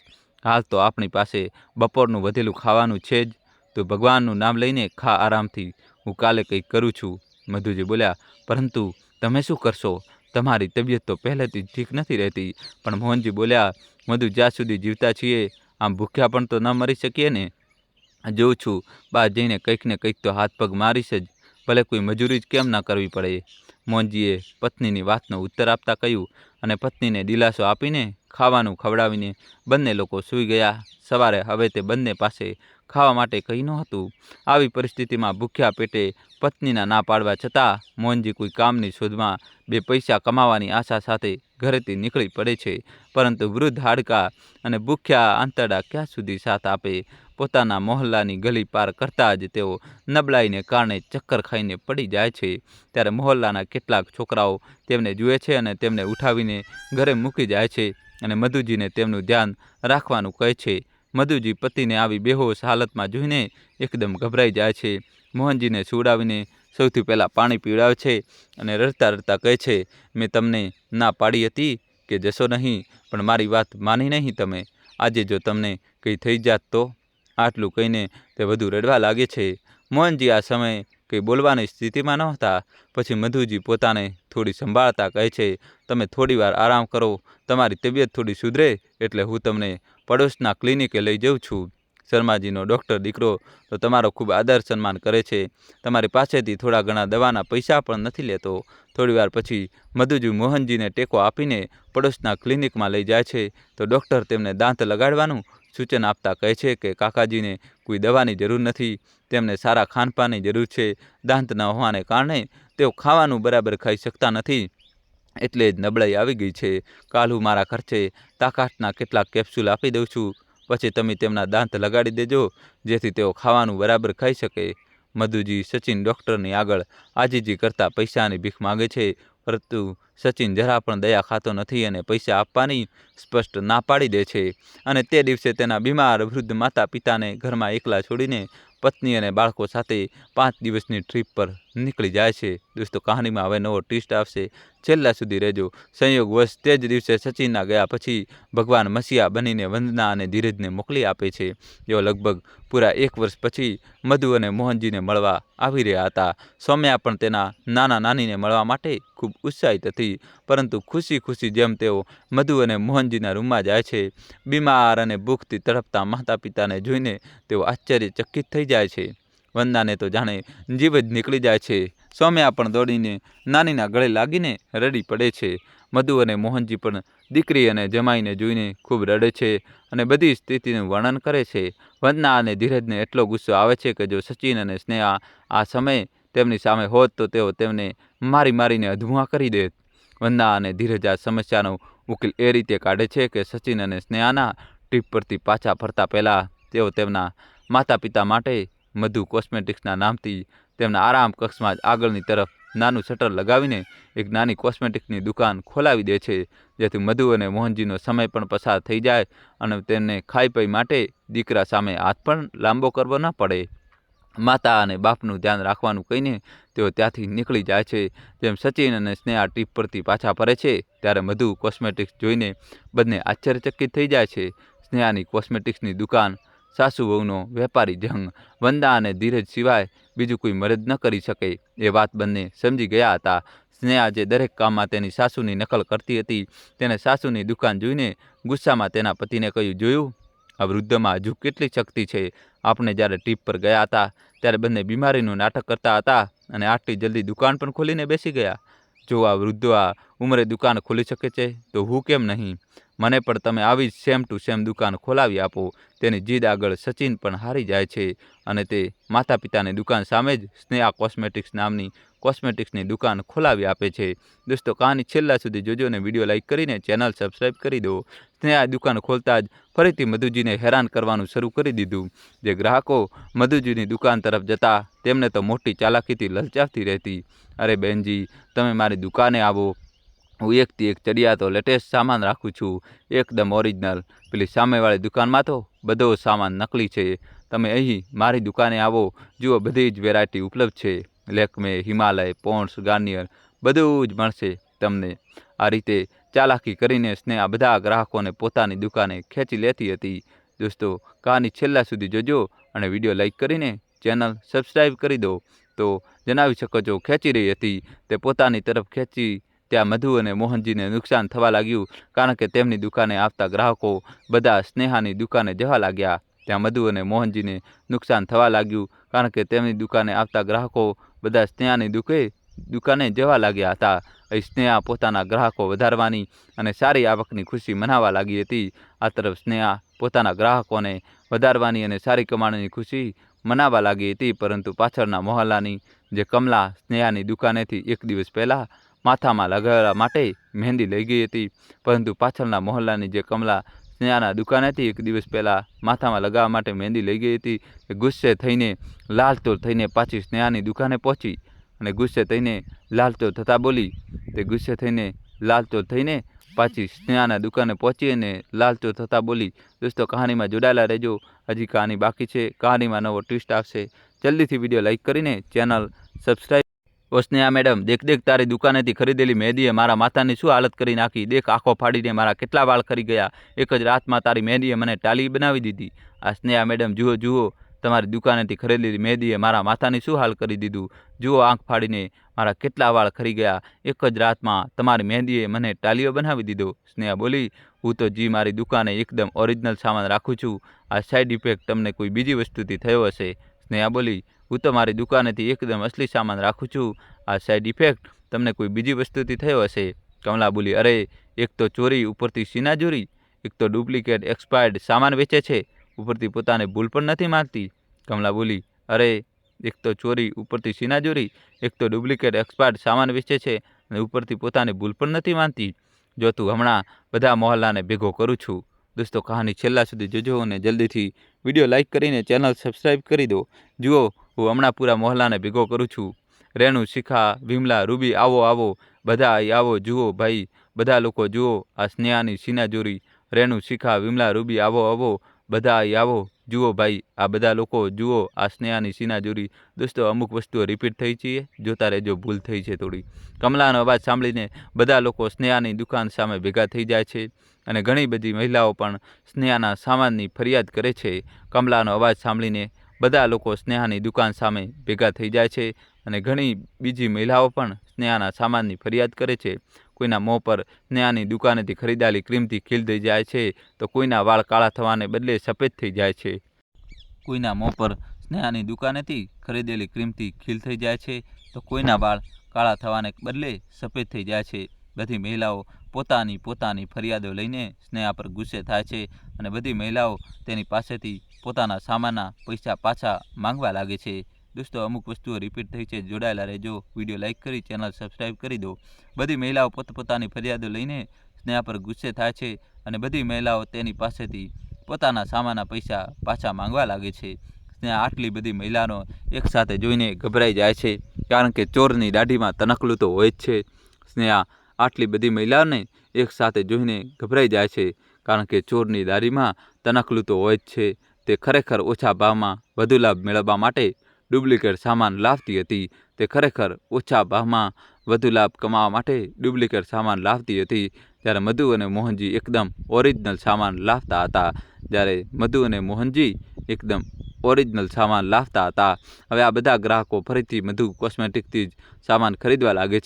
S1: હાલ તો આપણી પાસે બપોરનું વધેલું ખાવાનું છે જ, તું ભગવાનનું નામ લઈને ખા આરામથી, હું કાલે કંઈક કરું છું." મધુજી બોલ્યા, "પરંતુ તમે શું કરશો? તમારી તબિયત તો પહેલેથી જ ઠીક નથી રહેતી." પણ મોહનજી બોલ્યા, "મધુ, જ્યાં સુધી જીવતા છીએ આમ ભૂખ્યા પણ તો ન મરી શકીએ ને. જોઉં છું બહાર જઈને કંઈક ને કંઈક તો હાથ પગ મારીશ જ, ભલે કોઈ મજૂરી જ કેમ ન કરવી પડે." મોહનજીએ પત્નીની વાતનો ઉત્તર આપતા કહ્યું અને પત્નીને દિલાસો આપીને ખાવાનું ખવડાવીને બંને લોકો સૂઈ ગયા. સવારે હવે તે બંને પાસે ખાવા માટે કંઈ નહોતું. આવી પરિસ્થિતિમાં ભૂખ્યા પેટે પત્નીના ના પાડવા છતાં મોહનજી કોઈ કામની શોધમાં બે પૈસા કમાવાની આશા સાથે ઘરેથી નીકળી પડે છે. પરંતુ વૃદ્ધ હાડકાં અને ભૂખ્યા આંતરડા ક્યાં સુધી સાથ આપે? પોતાના મોહલ્લાની ગલી પાર કરતાં જ તેઓ નબળાઈને કારણે ચક્કર ખાઈને પડી જાય છે. ત્યારે મોહલ્લાના કેટલાક છોકરાઓ તેમને જુએ છે અને તેમને ઉઠાવીને ઘરે મૂકી જાય છે અને મધુજીને તેમનું ધ્યાન રાખવાનું કહે છે. મધુજી પતિને આવી બેહોશ હાલતમાં જોઈને એકદમ ગભરાઈ જાય છે મોહનજીને સુવડાવીને સૌથી પહેલાં પાણી પીવડાવે છે અને રડતા રડતા કહે છે, મેં તમને ના પાડી હતી કે જશો નહીં, પણ મારી વાત માની નહીં તમે. આજે જો તમને કંઈ થઈ જાત તો? આટલું કહીને તે વધુ રડવા લાગે છે. મોહનજી આ સમયે કંઈ બોલવાની સ્થિતિમાં નહોતા. પછી મધુજી પોતાને થોડી સંભાળતા કહે છે, તમે થોડીવાર આરામ કરો, તમારી તબિયત થોડી સુધરે એટલે હું તમને પડોશના ક્લિનિકે લઈ જઉં છું. શર્માજીનો ડૉક્ટર દીકરો તો તમારો ખૂબ આદર સન્માન કરે છે, તમારી પાસેથી થોડા ઘણા દવાના પૈસા પણ નથી લેતો. થોડીવાર પછી મધુજી મોહનજીને ટેકો આપીને પડોશના ક્લિનિકમાં લઈ જાય છે. તો ડૉક્ટર તેમને દાંત લગાડવાનું સૂચન આપતા કહે છે કે કાકાજીને કોઈ દવાની જરૂર નથી, તેમને સારા ખાનપાનની જરૂર છે. દાંત ન હોવાને કારણે તેઓ ખાવાનું બરાબર ખાઈ શકતા નથી, એટલે જ નબળાઈ આવી ગઈ છે. કાલ હું મારા ખર્ચે તાકાતના કેટલાક કેપ્સ્યુલ આપી દઉં છું, પછી તમે તેમના દાંત લગાડી દેજો, જેથી તેઓ ખાવાનું બરાબર ખાઈ શકે. મધુજી સચિન ડૉક્ટરની આગળ આજીજી કરતા પૈસાની ભીખ માગે છે, પરંતુ સચિન જરા પણ દયા ખાતો નથી અને પૈસા આપવાની સ્પષ્ટ ના પાડી દે છે. અને તે દિવસે તેના બીમાર વૃદ્ધ માતા પિતાને ઘરમાં એકલા છોડીને પત્ની અને બાળકો સાથે 5 દિવસની ટ્રીપ પર નીકળી જાય છે. દોસ્તો, કહાનીમાં હવે નવો ટ્વિસ્ટ આવશે, છેલ્લા સુધી રહેજો. સંયોગવશ તે જ દિવસે સચિનના ગયા પછી ભગવાન મસીહા બનીને વંદના અને ધીરજને મોકલી આપે છે. જેઓ લગભગ પૂરા 1 વર્ષ પછી મધુ અને મોહનજીને મળવા આવી રહ્યા હતા. સૌમ્યા પણ તેના નાના નાનીને મળવા માટે ખૂબ ઉત્સાહિત હતી, પરંતુ ખુશી ખુશી જેમ તેઓ મધુ અને મોહનજીના રૂમમાં જાય છે, બીમાર અને ભૂખથી તડપતા માતા પિતાને જોઈને તેઓ આશ્ચર્યચકિત થઈ જાય છે. વંદનાને તો જાણે જીવ જ નીકળી જાય છે. સૌમ્યા પણ દોડીને નાનીના ગળે લાગીને રડી પડે છે. મધુ અને મોહનજી પણ દીકરી અને જમાઈને જોઈને ખૂબ રડે છે અને બધી સ્થિતિનું વર્ણન કરે છે. વંદના અને ધીરજને એટલો ગુસ્સો આવે છે કે જો સચિન અને સ્નેહા આ સમયે તેમની સામે હોત તો તેઓ તેમને મારી મારીને અધૂરા કરી દેત. વંદના અને ધીરજ આ સમસ્યાનો ઉકેલ એ રીતે કાઢે છે કે સચિન અને સ્નેહાના ટ્રીપ પરથી પાછા ફરતા પહેલાં તેઓ તેમના માતા પિતા માટે મધુ કોસ્મેટિક્સના નામથી તેમના આરામ કક્ષમાં જ આગળની તરફ નાનું શટર લગાવીને એક નાની કોસ્મેટિક્સની દુકાન ખોલાવી દે છે, જેથી મધુ અને મોહનજીનો સમય પણ પસાર થઈ જાય અને તેમને ખાઈ પી માટે દીકરા સામે હાથ પણ લાંબો કરવો ન પડે. માતા અને બાપનું ધ્યાન રાખવાનું કહીને તેઓ ત્યાંથી નીકળી જાય છે. જેમ સચિન અને સ્નેહા ટ્રીપ પરથી પાછા ફરે છે ત્યારે મધુ કોસ્મેટિક્સ જોઈને બંને આશ્ચર્યચકિત થઈ જાય છે. સ્નેહાની કોસ્મેટિક્સની દુકાન સાસુ વહુનો વેપારી જંગ વંદા અને ધીરજ સિવાય બીજું કોઈ મદદ ન કરી શકે એ વાત બંને સમજી ગયા હતા. સ્નેહા જે દરેક કામમાં તેની સાસુની નકલ કરતી હતી, તેને સાસુની દુકાન જોઈને ગુસ્સામાં તેના પતિને કહ્યું, જોયું, આ વૃદ્ધમાં હજુ કેટલી શક્તિ છે. આપણે જ્યારે ટ્રીપ પર ગયા હતા ત્યારે બંને બીમારીનું નાટક કરતા હતા અને આટલી જલ્દી દુકાન પણ ખોલીને બેસી ગયા. જો આ વૃદ્ધો આ ઉંમરે દુકાન ખોલી શકે છે તો હું કેમ નહીં? મને પણ તમે આવી જ સેમ ટુ સેમ દુકાન ખોલાવી આપો. તેની જીદ આગળ સચિન પણ હારી જાય છે અને તે માતા પિતાની દુકાન સામે જ સ્નેહા કોસ્મેટિક્સ નામની કોસ્મેટિક્સની દુકાન ખોલાવી આપે છે. દોસ્તો, કહાની છેલ્લા સુધી જોજો અને વિડીયો લાઇક કરીને ચેનલ સબસ્ક્રાઈબ કરી દો. સ્નેહા દુકાન ખોલતા જ ફરીથી મધુજીને હેરાન કરવાનું શરૂ કરી દીધું. જે ગ્રાહકો મધુજીની દુકાન તરફ જતા તેમને તો મોટી ચાલાકીથી લલચાવતી રહેતી. અરે બહેનજી, તમે મારી દુકાને આવો, હું એકથી એક ચડિયાતો લેટેસ્ટ સામાન રાખું છું, એકદમ ઓરિજિનલ. પેલી સામેવાળી દુકાનમાં તો બધો સામાન નકલી છે. તમે અહીં મારી દુકાને આવો, જુઓ બધી જ વેરાયટી ઉપલબ્ધ છે. લેકમે, હિમાલય, પોન્ડ્સ, ગાર્નિયર બધું જ મળશે તમને. આ રીતે ચાલાકી કરીને સ્નેહા બધા ગ્રાહકોને પોતાની દુકાને ખેંચી લેતી હતી. દોસ્તો, કહાની છેલ્લા સુધી જોજો અને વિડીયો લાઇક કરીને ચેનલ સબસ્ક્રાઈબ કરી દો. તો જણાવી શકો છો ખેંચી રહી હતી તે પોતાની તરફ ખેંચી ત્યાં મધુ અને મોહનજીને નુકસાન થવા લાગ્યું, કારણ કે તેમની દુકાને આવતા ગ્રાહકો બધા સ્નેહાની દુકાને જવા લાગ્યા. ત્યાં મધુ અને મોહનજીને નુકસાન થવા લાગ્યું, કારણ કે તેમની દુકાને આવતા ગ્રાહકો બધા સ્નેહાની દુકાને જવા લાગ્યા હતા. અહીં સ્નેહા પોતાના ગ્રાહકો વધારવાની અને સારી આવકની ખુશી મનાવવા લાગી હતી. આ તરફ સ્નેહા પોતાના ગ્રાહકોને વધારવાની અને સારી કમાણીની ખુશી મનાવવા લાગી હતી, પરંતુ પાછળના મહોલ્લાની જે કમલા સ્નેહાની દુકાનેથી એક દિવસ પહેલાં માથામાં લગાવવા માટે મહેંદી લઈ ગઈ હતી, પરંતુ પાછળના મહોલ્લાની જે કમલા સ્નેહાના દુકાનેથી એક દિવસ પહેલાં માથામાં લગાવવા માટે મહેંદી લઈ ગઈ હતી, એ ગુસ્સે થઈને લાલચોળ થઈને પાછી સ્નેહાની દુકાને પહોંચી અને ગુસ્સે થઈને લાલચોળ થતાં બોલી. તે ગુસ્સે થઈને લાલચોળ થઈને પાછી સ્નેહાના દુકાને પહોંચી અને લાલચોળ થતાં બોલી. દોસ્તો, કહાનીમાં જોડાયેલા રહેજો, હજી કહાની બાકી છે. કહાનીમાં નવો ટ્વિસ્ટ આવશે. જલ્દીથી વિડીયો લાઇક કરીને ચેનલ સબસ્ક્રાઈબ. ઓ સ્નેહા મેડમ, દેખ તારી દુકાનેથી ખરીદેલી મહેંદીએ મારા માથાની શું હાલત કરી નાખી. દેખ આંખો ફાડીને મારા કેટલા વાળ ખરી ગયા. એક જ રાતમાં તારી મહેંદીએ મને ટાલી બનાવી દીધી. આ સ્નેહા મેડમ, જુઓ તમારી દુકાનેથી ખરીદેલી મહેંદીએ મારા માથાની શું હાલ કરી દીધું. જુઓ આંખ ફાડીને મારા કેટલા વાળ ખરી ગયા. એક જ રાતમાં તમારી મહેંદીએ મને ટાલીઓ બનાવી દીધો. સ્નેહા બોલી, હું તો મારી દુકાને એકદમ ઓરિજિનલ સામાન રાખું છું. આ સાઇડ ઇફેક્ટ તમને કોઈ બીજી વસ્તુથી થયો હશે. સ્નેહા બોલી, હું તો મારી દુકાનેથી એકદમ અસલી સામાન રાખું છું. આ સાઇડ ઇફેક્ટ તમને કોઈ બીજી વસ્તુથી થયો હશે. કમલા બોલી, અરે એક તો ચોરી, ઉપરથી સીનાજોરી, એક તો ડુપ્લિકેટ એક્સપાયર્ડ સામાન વેચે છે, ઉપરથી પોતાને ભૂલ પણ નથી માનતી. કમલા બોલી, અરે એક તો ચોરી, ઉપરથી સીનાજોરી, એક તો ડુપ્લિકેટ એક્સપાયર્ડ સામાન વેચે છે અને ઉપરથી પોતાને ભૂલ પણ નથી માનતી. જો તું હમણાં બધા મોહલ્લાને ભેગો કરું છું. દોસ્તો, કહાની છેલ્લા સુધી જોજો અને જલ્દીથી વિડીયો લાઇક કરીને ચેનલ સબસ્ક્રાઈબ કરી દો. જુઓ, હું હમણાં પૂરા મોહલ્લાને ભેગો કરું છું. રેણુ, શિખા, વિમલા, રૂબી, આવો બધા અહીં આવો. જુઓ ભાઈ, બધા લોકો જુઓ આ સ્નેહાની સીનાજોરી. રેણુ, શિખા, વિમલા, રૂબી, આવો બધા અહીં આવો. જુઓ ભાઈ, આ બધા લોકો જુઓ આ સ્નેહાની સીનાજોરી. દોસ્તો, અમુક વસ્તુઓ રિપીટ થઈ છે, જોતા રહેજો, ભૂલ થઈ છે થોડી. કમલાનો અવાજ સાંભળીને બધા લોકો સ્નેહાની દુકાન સામે ભેગા થઈ જાય છે અને ઘણી બધી મહિલાઓ પણ સ્નેહાના સામાનની ફરિયાદ કરે છે. કમલાનો અવાજ સાંભળીને બધા લોકો સ્નેહાની દુકાન સામે ભેગા થઈ જાય છે અને ઘણી બીજી મહિલાઓ પણ સ્નેહાના સામાનની ફરિયાદ કરે છે. કોઈના મોં પર સ્નેહાની દુકાનેથી ખરીદાયેલી ક્રીમથી ખીલ થઈ જાય છે, તો કોઈના વાળ કાળા થવાને બદલે સફેદ થઈ જાય છે. કોઈના મોં પર સ્નેહાની દુકાનેથી ખરીદેલી ક્રીમથી ખીલ થઈ જાય છે, તો કોઈના વાળ કાળા થવાને બદલે સફેદ થઈ જાય છે. બધી મહિલાઓ પોતાની ફરિયાદો લઈને સ્નેહા પર ગુસ્સે થાય છે અને બધી મહિલાઓ તેની પાસેથી પોતાના સામાનના પૈસા પાછા માંગવા લાગે છે. દોસ્તો, અમુક વસ્તુઓ રિપીટ થઈ છે, જોડાયેલા રહેજો. વિડીયો લાઇક કરી ચેનલ સબસ્ક્રાઈબ કરી દો. બધી મહિલાઓ પોતપોતાની ફરિયાદો લઈને સ્નેહા પર ગુસ્સે થાય છે અને બધી મહિલાઓ તેની પાસેથી પોતાના સામાનના પૈસા પાછા માંગવા લાગે છે. સ્નેહા આટલી બધી મહિલાનો એકસાથે જોઈને ગભરાઈ જાય છે, કારણ કે ચોરની દાઢીમાં તનકલું તો હોય જ છે. સ્નેહા આટલી બધી મહિલાઓને એકસાથે જોઈને ગભરાઈ જાય છે, કારણ કે ચોરની દાઢીમાં તનકલું તો હોય જ છે. તે ખરેખર ઓછા ભાવમાં વધુ લાભ મેળવવા માટે ડુપ્લિકેટ સામાન લાવતી હતી. તે ખરેખર ઓછા ભાવમાં વધુ લાભ કમાવા માટે ડુપ્લિકેટ સામાન લાવતી હતી. જ્યારે મધુ અને મોહનજી એકદમ ઓરિજિનલ સામાન લાવતા હતા. હવે આ બધા ગ્રાહકો ફરીથી મધુ કોસ્મેટિકથી જ સામાન ખરીદવા લાગે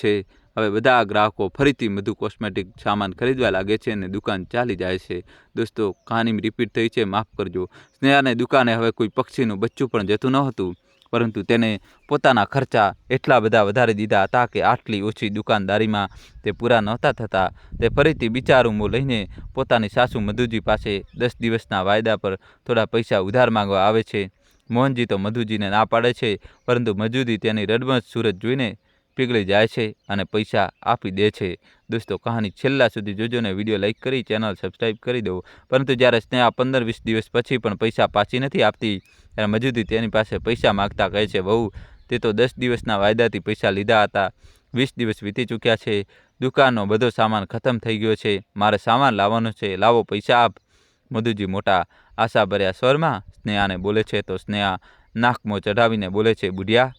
S1: છે. અને દુકાન ચાલી જાય છે. દોસ્તો, કહાની રિપીટ થઈ છે, માફ કરજો. સ્નેહાને દુકાને હવે કોઈ પક્ષીનું બચ્ચું પણ જતું ન હતું, પરંતુ તેને પોતાના ખર્ચા એટલા બધા વધારી દીધા હતા કે આટલી ઓછી દુકાનદારીમાં તે પૂરા નહોતા થતા. તે ફરીથી બિચાર રૂમો લઈને પોતાની સાસુ મધુજી પાસે 10 દિવસના વાયદા પર થોડા પૈસા ઉધાર માંગવા આવે છે. મોહનજી તો મધુજીને ના પાડે છે, પરંતુ મધુજી તેની રડમત સુરત જોઈને પીગળી જાય છે અને પૈસા આપી દે છે. દોસ્તો, કહાની છેલ્લા સુધી જોજો ને વિડીયો લાઇક કરી ચેનલ સબસ્ક્રાઈબ કરી દો. પરંતુ જ્યારે સ્નેહા 15-20 દિવસ પછી પણ પૈસા પાછી નથી આપતી, ત્યારે મધુજી તેની પાસે પૈસા માગતા કહે છે, વહુ, તે તો 10 દિવસના વાયદાથી પૈસા લીધા હતા. 20 દિવસ વીતી ચૂક્યા છે. દુકાનનો બધો સામાન ખતમ થઈ ગયો છે. મારે સામાન લાવવાનો છે, લાવો, પૈસા આપ. મધુજી મોટા આશાભર્યા સ્વરમાં સ્નેહાને બોલે છે, તો સ્નેહા નાકમો ચઢાવીને બોલે છે, બુઢિયા,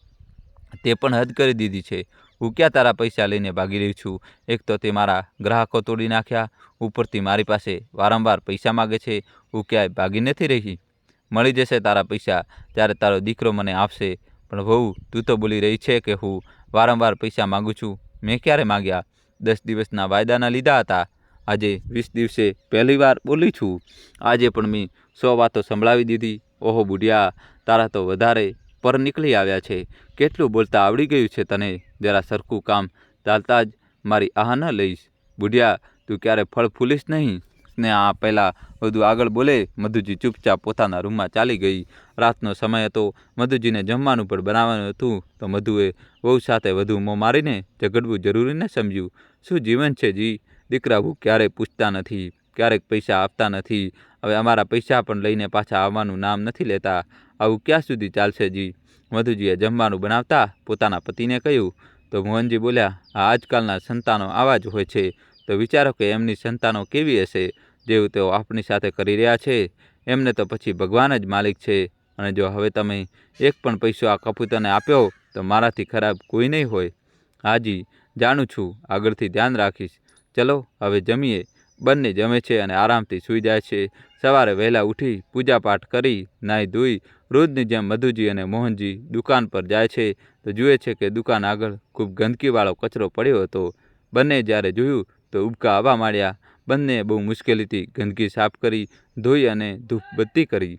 S1: તે પણ હદ કરી દીધી છે. હું ક્યાં તારા પૈસા લઈને ભાગી રહી છું. એક તો તે મારા ગ્રાહકો તોડી નાખ્યા, ઉપરથી મારી પાસે વારંવાર પૈસા માગે છે. હું ક્યાંય ભાગી નથી રહી. મળી જશે તારા પૈસા ત્યારે તારો દીકરો મને આપશે. પણ વહુ, તું તો બોલી રહી છે કે હું વારંવાર પૈસા માગું છું. મેં ક્યારે માગ્યા? 10 દિવસના વાયદાના લીધા હતા. આજે 20 દિવસે પહેલી વાર બોલી છું. આજે પણ મેં 100 વાતો સંભળાવી દીધી. ઓહો બુઢિયા, તારા તો વધારે પર નીકળી આવ્યા છે. કેટલું બોલતા આવડી ગયું છે તને. જરા સરખું કામ ચાલતા જ મારી આહ ન લઈશ. બુઢિયા, તું ક્યારે ફળ ફૂલીશ નહીં. સ્નેહા પહેલાં વધુ આગળ બોલે. મધુજી ચૂપચાપ પોતાના રૂમમાં ચાલી ગઈ. રાતનો સમય હતો. મધુજીને જમવાનું પણ બનાવવાનું હતું, તો મધુએ વહુ સાથે વધુ મોં મારીને ઝઘડવું જરૂરી ન સમજ્યું. શું જીવન છે જી? દીકરા, હું ક્યારેય પૂછતા નથી, ક્યારેક પૈસા આપતા નથી. હવે અમારા પૈસા પણ લઈને પાછા આવવાનું નામ નથી લેતા. આવું ક્યાં સુધી ચાલશે જી? મધુજીએ જમવાનું બનાવતા પોતાના પતિને કહ્યું. તો મોહનજી બોલ્યા, આજકાલના સંતાનો આવા જ હોય છે. તો વિચારો કે એમની સંતાનો કેવી હશે. જેવું તેઓ આપણી સાથે કરી રહ્યા છે, એમને તો પછી ભગવાન જ માલિક છે. અને જો હવે તમે એક પણ પૈસો આ કપૂતરને આપ્યો તો મારાથી ખરાબ કોઈ નહીં હોય. હાજી, જાણું છું, આગળથી ધ્યાન રાખીશ. ચલો હવે જમીએ. બંને જમે છે અને આરામથી સૂઈ જાય છે. સવારે વહેલા ઉઠી પૂજાપાઠ કરી નાહી ધોઈ રોજની જેમ મધુજી અને મોહનજી દુકાન પર જાય છે તો જુએ છે કે દુકાન આગળ ખૂબ ગંદકીવાળો કચરો પડ્યો હતો. બંને જ્યારે જોયું તો ઉબકા આવવા માંડ્યા. બંને બહુ મુશ્કેલીથી ગંદકી સાફ કરી, ધોઈ અને ધૂપબત્તી કરી.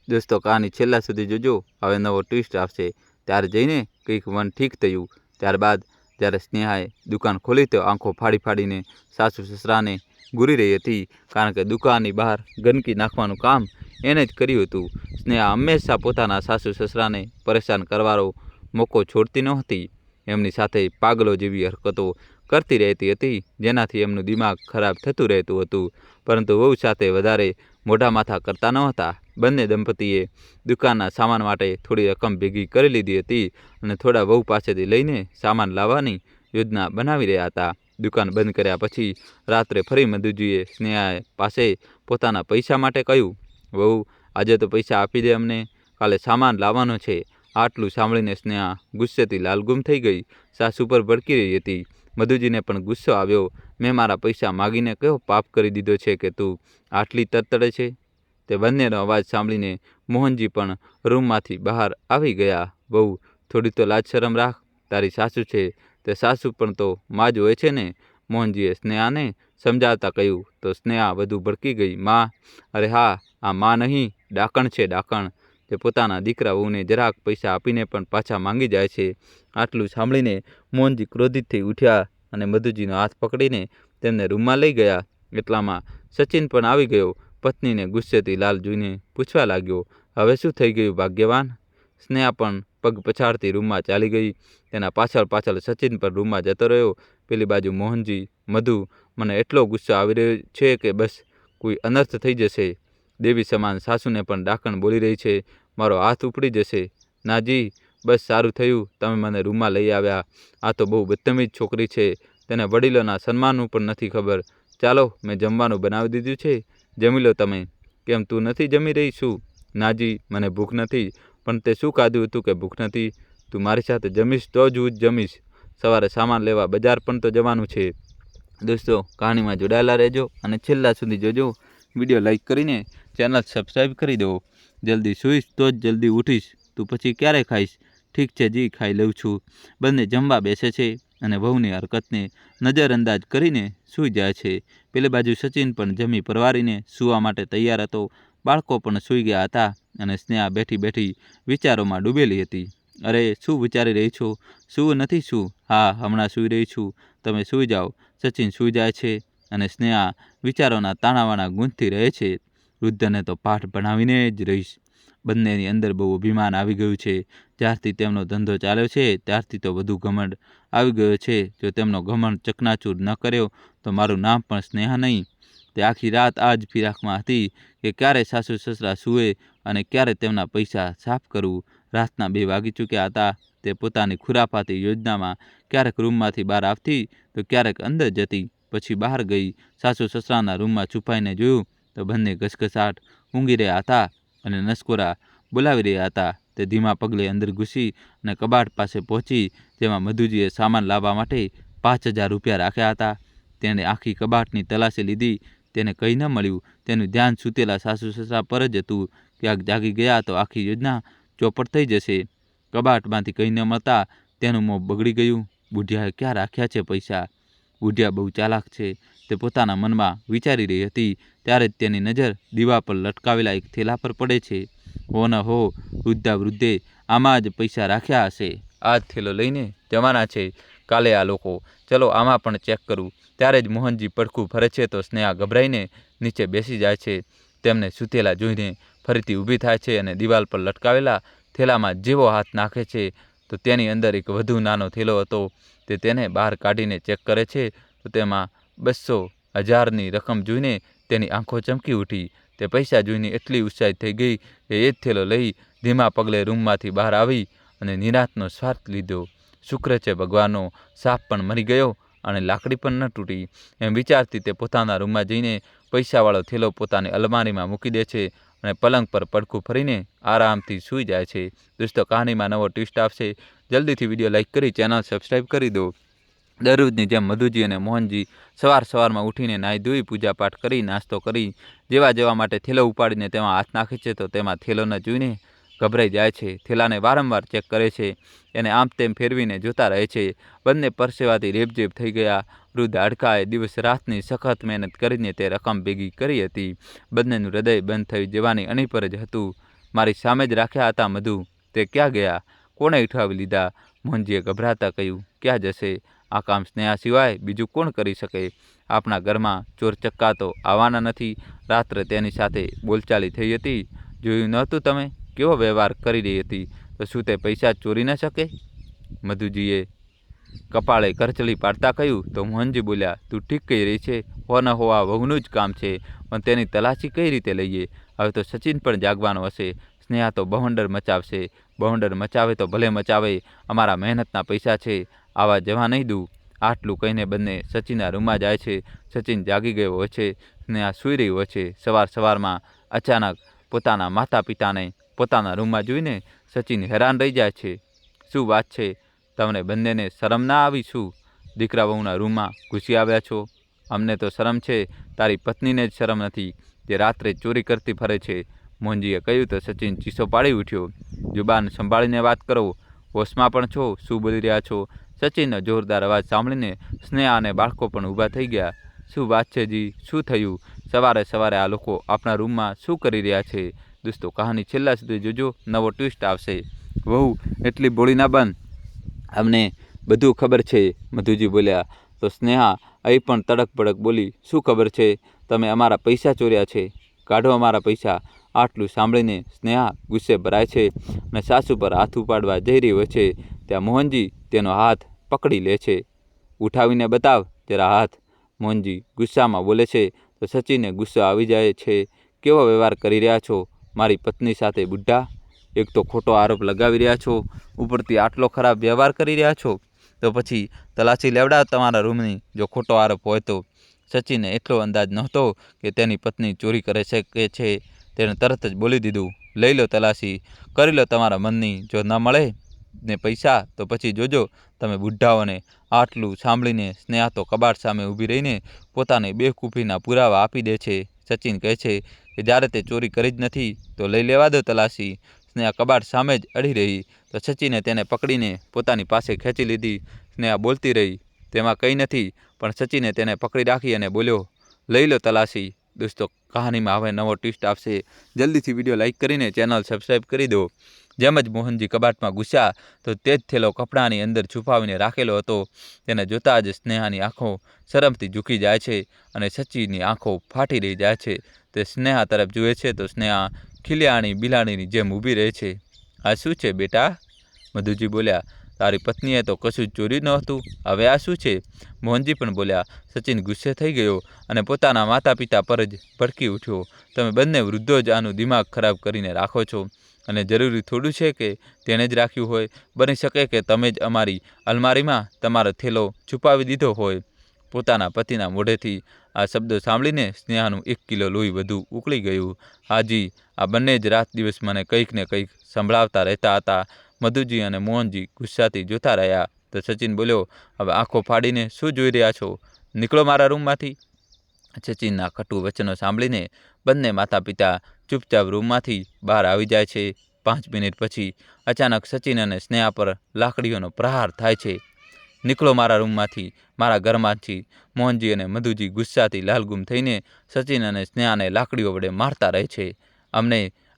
S1: દોસ્તો, કહાની છેલ્લા સુધી જોજો. હવે નવો ટ્વિસ્ટ આવશે. ત્યારે જઈને કંઈક મન ઠીક થયું. ત્યારબાદ જ્યારે સ્નેહાએ દુકાન ખોલી તો આંખો ફાડી ફાડીને સાસુ સસરાને ઘૂરી રહી હતી, કારણ કે દુકાનની બહાર ગંદકી નાખવાનું કામ એણે જ કર્યું હતું. સ્નેહા હંમેશા પોતાના સાસુ સસરાને પરેશાન કરવાનો મોકો છોડતી નહોતી. એમની સાથે પાગલો જેવી હરકતો કરતી રહેતી હતી, જેનાથી એમનું દિમાગ ખરાબ થતું રહેતું હતું. પરંતુ વહુ સાથે વધારે મોઢા માથા કરતા નહોતા. બંને દંપતીએ દુકાનના સામાન માટે થોડી રકમ ભેગી કરી લીધી હતી અને થોડા વહુ પાસેથી લઈને સામાન લાવવાની યોજના બનાવી રહ્યા હતા. દુકાન બંધ કર્યા પછી રાત્રે ફરી મધુજીએ સ્નેહા પાસે પોતાના પૈસા માટે કહ્યું, વહુ, આજે તો પૈસા આપી દે અમને, કાલે સામાન લાવવાનો છે. આટલું સાંભળીને સ્નેહા ગુસ્સેથી લાલગુમ થઈ ગઈ. સાસુ પર ભડકી રહી હતી. મધુજીને પણ ગુસ્સો આવ્યો. મેં મારા પૈસા માગીને કયો પાપ કરી દીધો છે કે તું આટલી તડતડે છે? તે બંનેનો અવાજ સાંભળીને મોહનજી પણ રૂમમાંથી બહાર આવી ગયા. વહુ, થોડી તો લાજ શરમ રાખ. તારી સાસુ છે તે સાસુ પણ તો માં જ હોય છે ને? મોહનજીએ સ્નેહાને સમજાવતા કહ્યું તો સ્નેહા વધુ ભડકી ગઈ. માં? અરે હા, આ માં નહીં, ડાકણ છે, ડાકણ, જે પોતાના દીકરા વહુને જરાક પૈસા આપીને પણ પાછા માંગી જાય છે. આટલું સાંભળીને મોહનજી ક્રોધિત થઈ ઉઠ્યા અને મધુજીનો હાથ પકડીને તેમને રૂમમાં લઈ ગયા. એટલામાં સચિન પણ આવી ગયો. પત્નીને ગુસ્સેથી લાલ જોઈને પૂછવા લાગ્યો, હવે શું થઈ ગયું ભાગ્યવાન? સ્નેહા પણ પગ પછાડતી રૂમમાં ચાલી ગઈ. તેના પાછળ પાછળ સચિન પણ રૂમમાં જતો રહ્યો. પેલી બાજુ મોહનજી, મધુ, મને એટલો ગુસ્સો આવી રહ્યો છે કે બસ કોઈ અનર્થ થઈ જશે. દેવી સમાન સાસુને પણ ડાકણ બોલી રહી છે. મારો હાથ ઉપડી જશે. નાજી, બસ સારું થયું તમે મને રૂમમાં લઈ આવ્યા. આ તો બહુ બદતમીજ છોકરી છે. તેને વડીલોના સન્માનનું પણ નથી ખબર. ચાલો, મેં જમવાનું બનાવી દીધું છે, જમી લો તમે. કેમ તું નથી જમી રહી? શું? નાજી, મને ભૂખ નથી. પણ તે શું ખાધું હતું કે ભૂખ નથી? તું મારી સાથે જમીશ તો જ હું જમીશ. સવારે સામાન લેવા બજાર પણ તો જવાનું છે. દોસ્તો, કહાનીમાં જોડાયેલા રહેજો અને છેલ્લા સુધી જોજો. વિડીયો લાઈક કરીને ચેનલ સબસ્ક્રાઈબ કરી દો. જલ્દી સૂઈશ તો જ જલ્દી ઉઠીશ. તું પછી ક્યારે ખાઈશ? ઠીક છે જી, ખાઈ લઉં છું. બંને જમવા બેસે છે અને વહુની હરકતને નજરઅંદાજ કરીને સૂઈ જાય છે. પેલી બાજુ સચિન પણ જમી પરવારીને સૂવા માટે તૈયાર હતો. બાળકો પણ સૂઈ ગયા હતા અને સ્નેહા બેઠી બેઠી વિચારોમાં ડૂબેલી હતી. અરે, શું વિચારી રહી છો? સૂવું નથી? શું? હા, હમણાં સૂઈ રહી છું. તમે સૂઈ જાઓ. સચિન સૂઈ જાય છે અને સ્નેહા વિચારોના તાણાવાણા ગૂંથતી રહે છે. વૃદ્ધને તો પાઠ ભણાવીને જ રહીશ. બંનેની અંદર બહુ અભિમાન આવી ગયું છે. જ્યારથી તેમનો ધંધો ચાલ્યો છે ત્યારથી તો વધુ ઘમંડ આવી ગયો છે. જો તેમનો ઘમંડ ચકનાચૂર ન કર્યો તો મારું નામ પણ સ્નેહા નહીં. તે આખી રાત આ જ ફિરાકમાં હતી કે ક્યારે સાસુ સસરા સૂવે અને ક્યારે તેમના પૈસા સાફ કરવું. રાતના 2 વાગી ચૂક્યા હતા. તે પોતાની ખુરાફાતી યોજનામાં ક્યારેક રૂમમાંથી બહાર આવતી તો ક્યારેક અંદર જતી. પછી બહાર ગઈ. સાસુ સસરાના રૂમમાં છુપાઈને જોયું તો બંને ઘસઘસાટ ઊંઘી રહ્યા હતા અને નસકોરા બોલાવી રહ્યા હતા. તે ધીમા પગલે અંદર ઘૂસી અને કબાટ પાસે પહોંચી, જેમાં મધુજીએ સામાન લાવવા માટે 5000 રૂપિયા રાખ્યા હતા. તેણે આખી કબાટની તલાશી લીધી. તેને કંઈ ન મળ્યું. તેનું ધ્યાન સૂતેલા સાસુ સસરા પર જ હતું. ક્યાંક જાગી ગયા તો આખી યોજના ચોપટ થઈ જશે. કબાટમાંથી કંઈ ન મળતા તેનું મોં બગડી ગયું. બુઢિયાએ ક્યાં રાખ્યા છે પૈસા? બુઢિયા બહુ ચાલાક છે. તે પોતાના મનમાં વિચારી રહી હતી ત્યારે જ તેની નજર દીવા પર લટકાવેલા એક થેલા પર પડે છે. હો ન હો, વૃદ્ધે આમાં જ પૈસા રાખ્યા હશે. આ જ થેલો લઈને જવાના છે કાલે આ લોકો. ચલો આમાં પણ ચેક કરું. ત્યારે જ મોહનજી પડખું ફરે છે તો સ્નેહા ગભરાઈને નીચે બેસી જાય છે. તેમને સૂતેલા જોઈને ફરીથી ઊભી થાય છે અને દિવાલ પર લટકાવેલા થેલામાં જેવો હાથ નાખે છે તો તેની અંદર એક વધુ નાનો થેલો હતો. તે તેને બહાર કાઢીને ચેક કરે છે તો તેમાં 200,000ની રકમ જોઈને તેની આંખો ચમકી ઉઠી. તે પૈસા જોઈને એટલી ઉત્સાહિત થઈ ગઈ કે એ જ થેલો લઈ ધીમા પગલે રૂમમાંથી બહાર આવી અને નિરાંતનો શ્વાસ લીધો. શુક્ર છે ભગવાનનો, સાપ પણ મરી ગયો અને લાકડી પણ ન તૂટી. એમ વિચારતી તે પોતાના રૂમમાં જઈને પૈસાવાળો થેલો પોતાની અલમારીમાં મૂકી દે છે અને પલંગ પર પડખું ફરીને આરામથી સૂઈ જાય છે। દોસ્તો કહાનીમાં નવો ટ્વિસ્ટ આવશે, જલ્દીથી વિડીયો લાઇક કરી ચેનલ સબસ્ક્રાઈબ કરી દો। દરરોજની જેમ મધુજી અને મોહનજી સવારમાં ઉઠીને નાહી ધોઈ પૂજાપાઠ કરી નાસ્તો કરી જવા માટે થેલો ઉપાડીને તેમાં હાથ નાખે છે તો તેમાં થેલો ન જોઈને ગભરાઈ જાય છે। થેલાને વારંવાર ચેક કરે છે, એને આમ તેમ ફેરવીને જોતા રહે છે। બંને પરસેવાથી રેબઝેબ થઈ ગયા। વૃદ્ધ હાડકાએ દિવસ રાતની સખત મહેનત કરીને તે રકમ ભેગી કરી હતી। બંનેનું હૃદય બંધ થઈ જવાની અણી પર જ હતું। મારી સામે જ રાખ્યા હતા મધુ, તે ક્યાં ગયા? કોણે ઉઠાવી લીધા? મોહનજીએ ગભરાતા કહ્યું, ક્યાં જશે? આ કામ સ્નેહા સિવાય બીજું કોણ કરી શકે? આપણા ઘરમાં ચોર ચક્કા તો આવવાના નથી। રાત્રે તેની સાથે બોલચાલી થઈ હતી, જોયું નહોતું તમે? કેવો વ્યવહાર કરી રહી હતી, તો શું તે પૈસા ચોરી ન શકે? મધુજીએ કપાળે કરચલી પાડતા કહ્યું તો મોહનજી બોલ્યા, તું ઠીક કહી રહી છે, હો ન હો આ વહુનું જ કામ છે, પણ તેની તલાશી કઈ રીતે લઈએ? હવે તો સચિન પણ જાગવાનો હશે। સ્નેહા તો બહોંડર મચાવશે। બહોંડર મચાવે તો ભલે મચાવે, અમારા મહેનતના પૈસા છે, આવા જવા નહીં દઉં। આટલું કહીને બંને સચિનના રૂમમાં જાય છે। સચિન જાગી ગયો હોય છે, સ્નેહા સૂઈ રહી હોય છે। સવારમાં અચાનક પોતાના માતા પિતાને પોતાના રૂમમાં જોઈને સચિન હેરાન રહી જાય છે। શું વાત છે, તમને બંનેને શરમ ના આવી? શું દીકરા વહુના રૂમમાં ઘૂસી આવ્યા છો? અમને તો શરમ છે, તારી પત્નીને જ શરમ નથી, જે રાત્રે ચોરી કરતી ફરે છે। મોહનજીએ કહ્યું તો સચિન ચીસો પાડી ઉઠ્યો, જુબાન સંભાળીને વાત કરો, હોશમાં પણ છો? શું બોલી રહ્યા છો? સચિનનો જોરદાર અવાજ સાંભળીને સ્નેહા અને બાળકો પણ ઊભા થઈ ગયા। શું વાત છે જી, શું થયું? સવારે આ લોકો આપણા રૂમમાં શું કરી રહ્યા છે? દોસ્તો કહાની છેલ્લા સુધી જોજો, નવો ટ્વિસ્ટ આવશે। વહુ એટલી બોળી ના બન, અમને બધું ખબર છે, મધુજી બોલ્યા। તો સ્નેહા અહીં પણ તડક ભડક બોલી, શું ખબર છે? તમે અમારા પૈસા ચોર્યા છે, કાઢો અમારા પૈસા। આટલું સાંભળીને સ્નેહા ગુસ્સે ભરાય છે અને સાસુ પર હાથ ઉપાડવા જઈ રહી હોય છે, ત્યાં મોહનજી તેનો હાથ પકડી લે છે। ઉઠાવીને બતાવ જરા હાથ, મોહનજી ગુસ્સામાં બોલે છે તો સચિનને ગુસ્સો આવી જાય છે, કેવો વ્યવહાર કરી રહ્યા છો મારી પત્ની સાથે બુઢ્ઢા? એક તો ખોટો આરોપ લગાવી રહ્યા છો, ઉપરથી આટલો ખરાબ વ્યવહાર કરી રહ્યા છો, તો પછી તલાશી લેવડાવ તમારા રૂમની જો ખોટો આરોપ હોય તો। સચિનને એટલો અંદાજ નહોતો કે તેની પત્ની ચોરી કરે છે। તેણે તરત જ બોલી દીધું, લઈ લો તલાશી, કરી લો તમારા મનની, જો ન મળે ને પૈસા તો પછી જોજો તમે બુઢ્ઢાઓને। આટલું સાંભળીને સ્નેહા તો કબાટ સામે ઊભી રહીને પોતાની બેવકૂફીના પુરાવા આપી દે છે। સચિન કહે છે કે જ્યારે તે ચોરી કરી જ નથી તો લઈ લેવા દો તલાશી। સ્નેહા કબાટ સામે જ અડી રહી તો સચિને તેને પકડીને પોતાની પાસે ખેંચી લીધી। સ્નેહા બોલતી રહી, તેમાં કંઈ નથી, પણ સચિને તેને પકડી રાખી અને બોલ્યો, લઈ લો તલાશી। દોસ્તો કહાનીમાં હવે નવો ટ્વિસ્ટ આવશે, જલ્દીથી વિડીયો લાઇક કરીને ચેનલ સબસ્ક્રાઈબ કરી દો। જેમ જ મોહનજી કબાટમાં ઘૂસ્યા તો તે જ થેલો કપડાની અંદર છુપાવીને રાખેલો હતો। તેને જોતાં જ સ્નેહાની આંખો શરમથી ઝૂકી જાય છે અને સચિનની આંખો ફાટી રહી જાય છે। તે સ્નેહા તરફ જુએ છે તો સ્નેહા ખીલિયાણી બિલાડીની જેમ ઊભી રહે છે। આ શું છે બેટા? મધુજી બોલ્યા, તારી પત્નીએ તો કશું જ ચોર્યું નહોતું, હવે આ શું છે? મોહનજી પણ બોલ્યા। સચિન ગુસ્સે થઈ ગયો અને પોતાના માતા પિતા પર જ ભડકી ઉઠ્યો, તમે બંને વૃદ્ધો જ આનું દિમાગ ખરાબ કરીને રાખો છો, અને જરૂરી થોડું છે કે તેણે જ રાખ્યું હોય? બની શકે કે તમે જ અમારી અલમારીમાં તમારો થેલો છુપાવી દીધો હોય। પોતાના પતિના મોઢેથી આ શબ્દો સાંભળીને સ્નેહાનું 1 કિલો લોહી વધુ ઉકળી ગયું। હાજી, આ બંને જ રાત દિવસ મને કંઈક ને કંઈક સંભળાવતા રહેતા હતા। મધુજી અને મોહનજી ગુસ્સાથી જોતા રહ્યા તો સચિન બોલ્યો, હવે આંખો ફાડીને શું જોઈ રહ્યા છો? નીકળો મારા રૂમમાંથી। સચિનના કટુ વચનો સાંભળીને બંને માતા પિતા ચૂપચાપ રૂમમાંથી બહાર આવી જાય છે। 5 મિનિટ પછી અચાનક સચિન અને સ્નેહા પર લાકડીઓનો પ્રહાર થાય છે। નીકળો મારા રૂમમાંથી, મારા ઘરમાંથી। મોહનજી અને મધુજી ગુસ્સાથી લાલગુમ થઈને સચિન અને સ્નેહાને લાકડીઓ વડે મારતા રહે છે।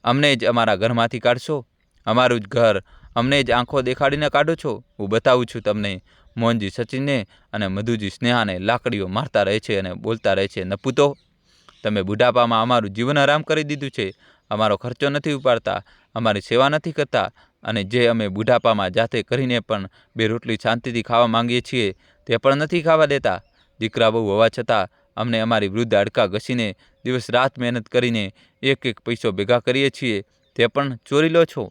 S1: અમને જ અમારા ઘરમાંથી કાઢશો? અમારું જ ઘર અમને જ આંખો દેખાડીને કાઢો છો? હું બતાવું છું તમને। મોહનજી સચિનને અને મધુજી સ્નેહાને લાકડીઓ મારતા રહે છે અને બોલતા રહે છે, નપુતો, તમે બુઢાપામાં અમારું જીવન હરામ કરી દીધું છે, અમારો ખર્ચો નથી ઉપાડતા, અમારી સેવા નથી કરતા, અને જે અમે બુઢાપામાં જાતે કરીને પણ 2 રોટલી શાંતિથી ખાવા માંગીએ છીએ તે પણ નથી ખાવા દેતા। દીકરા બહુ હોવા છતાં અમને અમારી વૃદ્ધ હાડકાં ઘસીને દિવસ રાત મહેનત કરીને એક પૈસો ભેગા કરીએ છીએ, તે પણ ચોરી લો છો।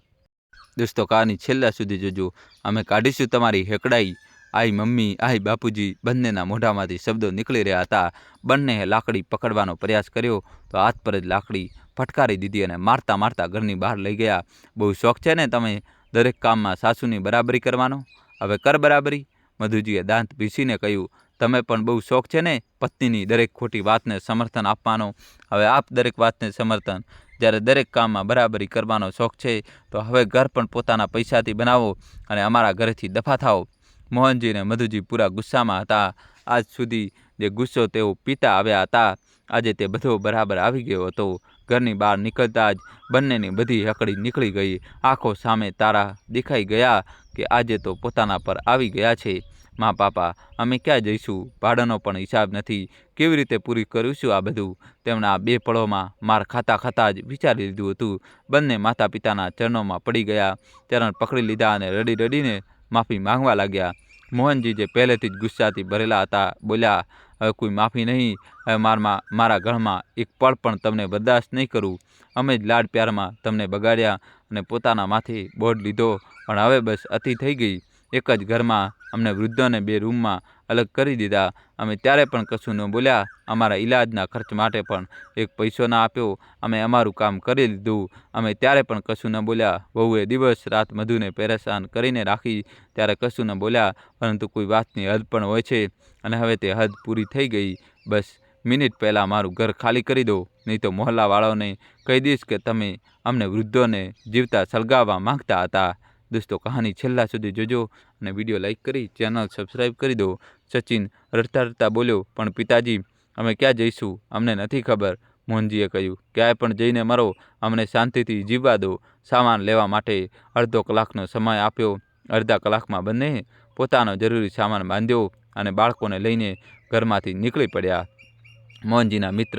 S1: દોસ્તો કહાની છેલ્લા સુધી જોજો, અમે કાઢીશું તમારી હેકડાઈ। આઈ મમ્મી, આઈ બાપુજી બંનેના મોઢામાંથી શબ્દો નીકળી રહ્યા હતા। બંનેએ લાકડી પકડવાનો પ્રયાસ કર્યો તો હાથ પર જ લાકડી ફટકારી દીધી અને મારતા મારતા ઘરની બહાર લઈ ગયા. બહુ શોખ છે ને તમે દરેક કામમાં સાસુની બરાબરી કરવાનો, હવે કર બરાબરી. મધુજીએ દાંત પીસીને કહ્યું, તમે પણ બહુ શોખ છે ને પત્નીની દરેક ખોટી વાતને સમર્થન આપવાનો, હવે આપ દરેક વાતને સમર્થન. જ્યારે દરેક કામમાં બરાબરી કરવાનો શોખ છે તો હવે ઘર પણ પોતાના પૈસાથી બનાવો અને અમારા ઘરેથી દફા થાઓ. મોહનજી અને મધુજી પૂરા ગુસ્સામાં હતા. આજ સુધી જે ગુસ્સો તેઓ પીતા આવ્યા હતા, આજે તે બધો બરાબર આવી ગયો હતો. ઘરની બહાર નીકળતા જ બંનેની બધી હકડી નીકળી ગઈ. આંખો સામે તારા દેખાઈ ગયા કે આજે તો પોતાના પર આવી ગયા છે. માં પાપા, અમે ક્યાં જઈશું? ભાડાનો પણ હિસાબ નથી, કેવી રીતે પૂરી કરીશું આ બધું? તેમના 2 પળોમાં માર ખાતા ખાતા જ વિચારી લીધું હતું. બંને માતા પિતાના ચરણોમાં પડી ગયા, ચરણ પકડી લીધા અને રડી રડીને માફી માંગવા લાગ્યા. મોહનજી જે પહેલેથી જ ગુસ્સાથી ભરેલા હતા, બોલ્યા, હવે કોઈ માફી નહીં, હવે મારા ગળમાં એક પળ પણ તમને બરદાસ્ત નહીં કરું. અમે જ લાડ પ્યારમાં તમને બગાડ્યા અને પોતાના માથે બોજ લીધો, પણ હવે બસ અતિ થઈ ગઈ. એક જ ઘરમાં અમને વૃદ્ધોને 2 રૂમમાં અલગ કરી દીધા. અમે ત્યારે પણ કશું ન બોલ્યા, અમારા ઈલાજના ખર્ચ માટે પણ એક પૈસો ના આપ્યો. અમે અમારું કામ કરી લીધું, અમે ત્યારે પણ કશું ન બોલ્યા. વહુએ દિવસ રાત મધુને પરેશાન કરીને રાખી, ત્યારે કશું ન બોલ્યા, પરંતુ કોઈ વાતની હદ પણ હોય છે અને હવે તે હદ પૂરી થઈ ગઈ. બસ મિનિટ પહેલાં મારું ઘર ખાલી કરી દો, નહીં તો મહોલ્લાવાળાઓને કહી દઈશ કે તમે અમને વૃદ્ધોને જીવતા સળગાવવા માંગતા હતા. દોસ્તો, કહાની છેલ્લા સુધી જોજો અને વિડીયો લાઈક કરી ચેનલ સબસ્ક્રાઈબ કરી દો. સચિન રડતા રડતા બોલ્યો, પણ પિતાજી, અમે ક્યાં જઈશું? અમને નથી ખબર. મોહનજીએ કહ્યું, ક્યાંય પણ જઈને મરો, અમને શાંતિથી જીવવા દો. સામાન લેવા માટે અડધો કલાકનો સમય આપ્યો. અડધા કલાકમાં બંને પોતાનો જરૂરી સામાન બાંધ્યો અને બાળકોને લઈને ઘરમાંથી નીકળી પડ્યા. મોહનજીના મિત્ર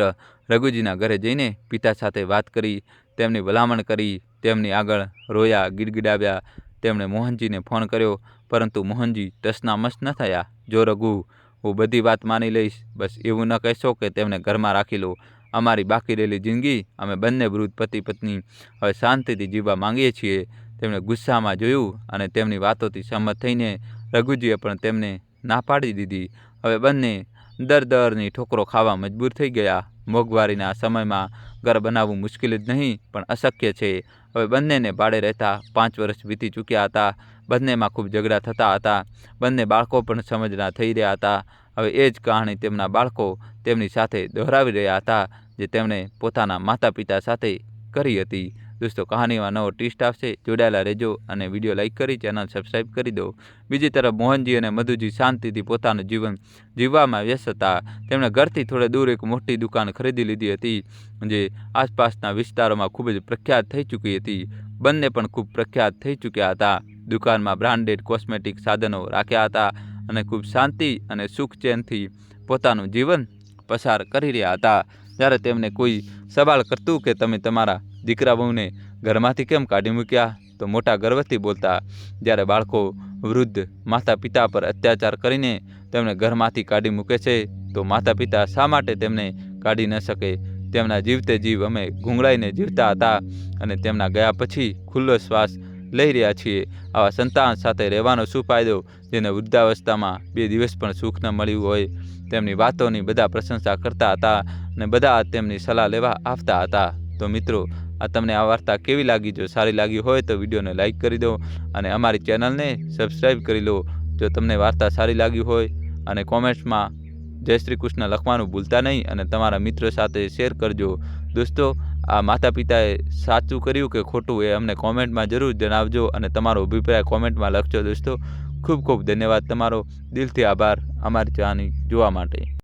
S1: રઘુજીના ઘરે જઈને પિતા સાથે વાત કરી, તેમની ભલામણ કરી, તેમની આગળ રોયા, ગીડગીડાવ્યા. તેમણે મોહનજીને ફોન કર્યો, પરંતુ મોહનજી ટસનામસ ન થયા. જો રઘુ, હું બધી વાત માની લઈશ, બસ એવું ન કહેશો કે તેમને ઘરમાં રાખી લો. અમારી બાકી રહેલી જિંદગી અમે બંને વૃદ્ધ પતિ પત્ની હવે શાંતિથી જીવવા માંગીએ છીએ. તેમણે ગુસ્સામાં જોયું અને તેમની વાતોથી સહમત થઈને રઘુજીએ પણ તેમને ના પાડી દીધી. હવે બંને દરની ઠોકરો ખાવા મજબૂર થઈ ગયા. મોંઘવારીના સમયમાં ઘર બનાવવું મુશ્કેલ જ નહીં પણ અશક્ય છે. હવે બંનેને ભાડે રહેતા 5 વર્ષ વીતી ચૂક્યા હતા. બંનેમાં ખૂબ ઝઘડા થતા હતા. બંને બાળકો પણ સમજના થઈ રહ્યા હતા. હવે એ જ કહાણી તેમના બાળકો તેમની સાથે દોહરાવી રહ્યા હતા, જે તેમણે પોતાના માતા પિતા સાથે કરી હતી. દોસ્તો, કહાનીમાં નવો ટ્વિસ્ટ આવશે, જોડાયેલા રહેજો અને વિડીયો લાઈક કરી ચેનલ સબસ્ક્રાઈબ કરી દો. બીજી તરફ મોહનજી અને મધુજી શાંતિથી પોતાનું જીવન જીવવામાં વ્યસ્ત હતા. તેમણે ઘરથી થોડે દૂર એક મોટી દુકાન ખરીદી લીધી હતી, જે આસપાસના વિસ્તારોમાં ખૂબ જ પ્રખ્યાત થઈ ચૂકી હતી. બંને પણ ખૂબ પ્રખ્યાત થઈ ચૂક્યા હતા. દુકાનમાં બ્રાન્ડેડ કોસ્મેટિક સાધનો રાખ્યા હતા અને ખૂબ શાંતિ અને સુખ ચેનથી પોતાનું જીવન પસાર કરી રહ્યા હતા. જ્યારે તેમને કોઈ સવાલ કરતું કે તમે તમારા દીકરા બહુને ઘરમાંથી કેમ કાઢી મૂક્યા, તો મોટા ગર્વથી બોલતા, જ્યારે બાળકો વૃદ્ધ માતા પિતા પર અત્યાચાર કરીને તેમને ઘરમાંથી કાઢી મૂકે છે, તો માતા પિતા શા માટે તેમને કાઢી ન શકે? તેમના જીવતે જીવ અમે ઘૂંઘળાઈને જીવતા હતા અને તેમના ગયા પછી ખુલ્લો શ્વાસ લઈ રહ્યા છીએ. આવા સંતાન સાથે રહેવાનો શું ફાયદો, જેને વૃદ્ધાવસ્થામાં 2 દિવસ પણ સુખ ન મળ્યું હોય? તેમની વાતોની બધા પ્રશંસા કરતા હતા અને બધા તેમની સલાહ લેવા આવતા હતા. તો મિત્રો, આ તમને આ વાર્તા કેવી લાગી? જો સારી લાગી હોય તો વિડીયોને લાઈક કરી દો અને અમારી ચેનલને સબસ્ક્રાઈબ કરી લો. જો તમને વાર્તા સારી લાગી હોય અને કોમેન્ટ્સમાં જય શ્રી કૃષ્ણ લખવાનું ભૂલતા નહીં અને તમારા મિત્રો સાથે શેર કરજો. દોસ્તો, આ માતા પિતાએ સાચું કર્યું કે ખોટું એ અમને કોમેન્ટમાં જરૂર જણાવજો અને તમારો અભિપ્રાય કોમેન્ટમાં લખજો. દોસ્તો, ખૂબ ખૂબ ધન્યવાદ તમારો. દિલથી આભાર અમારી કહાની જોવા માટે.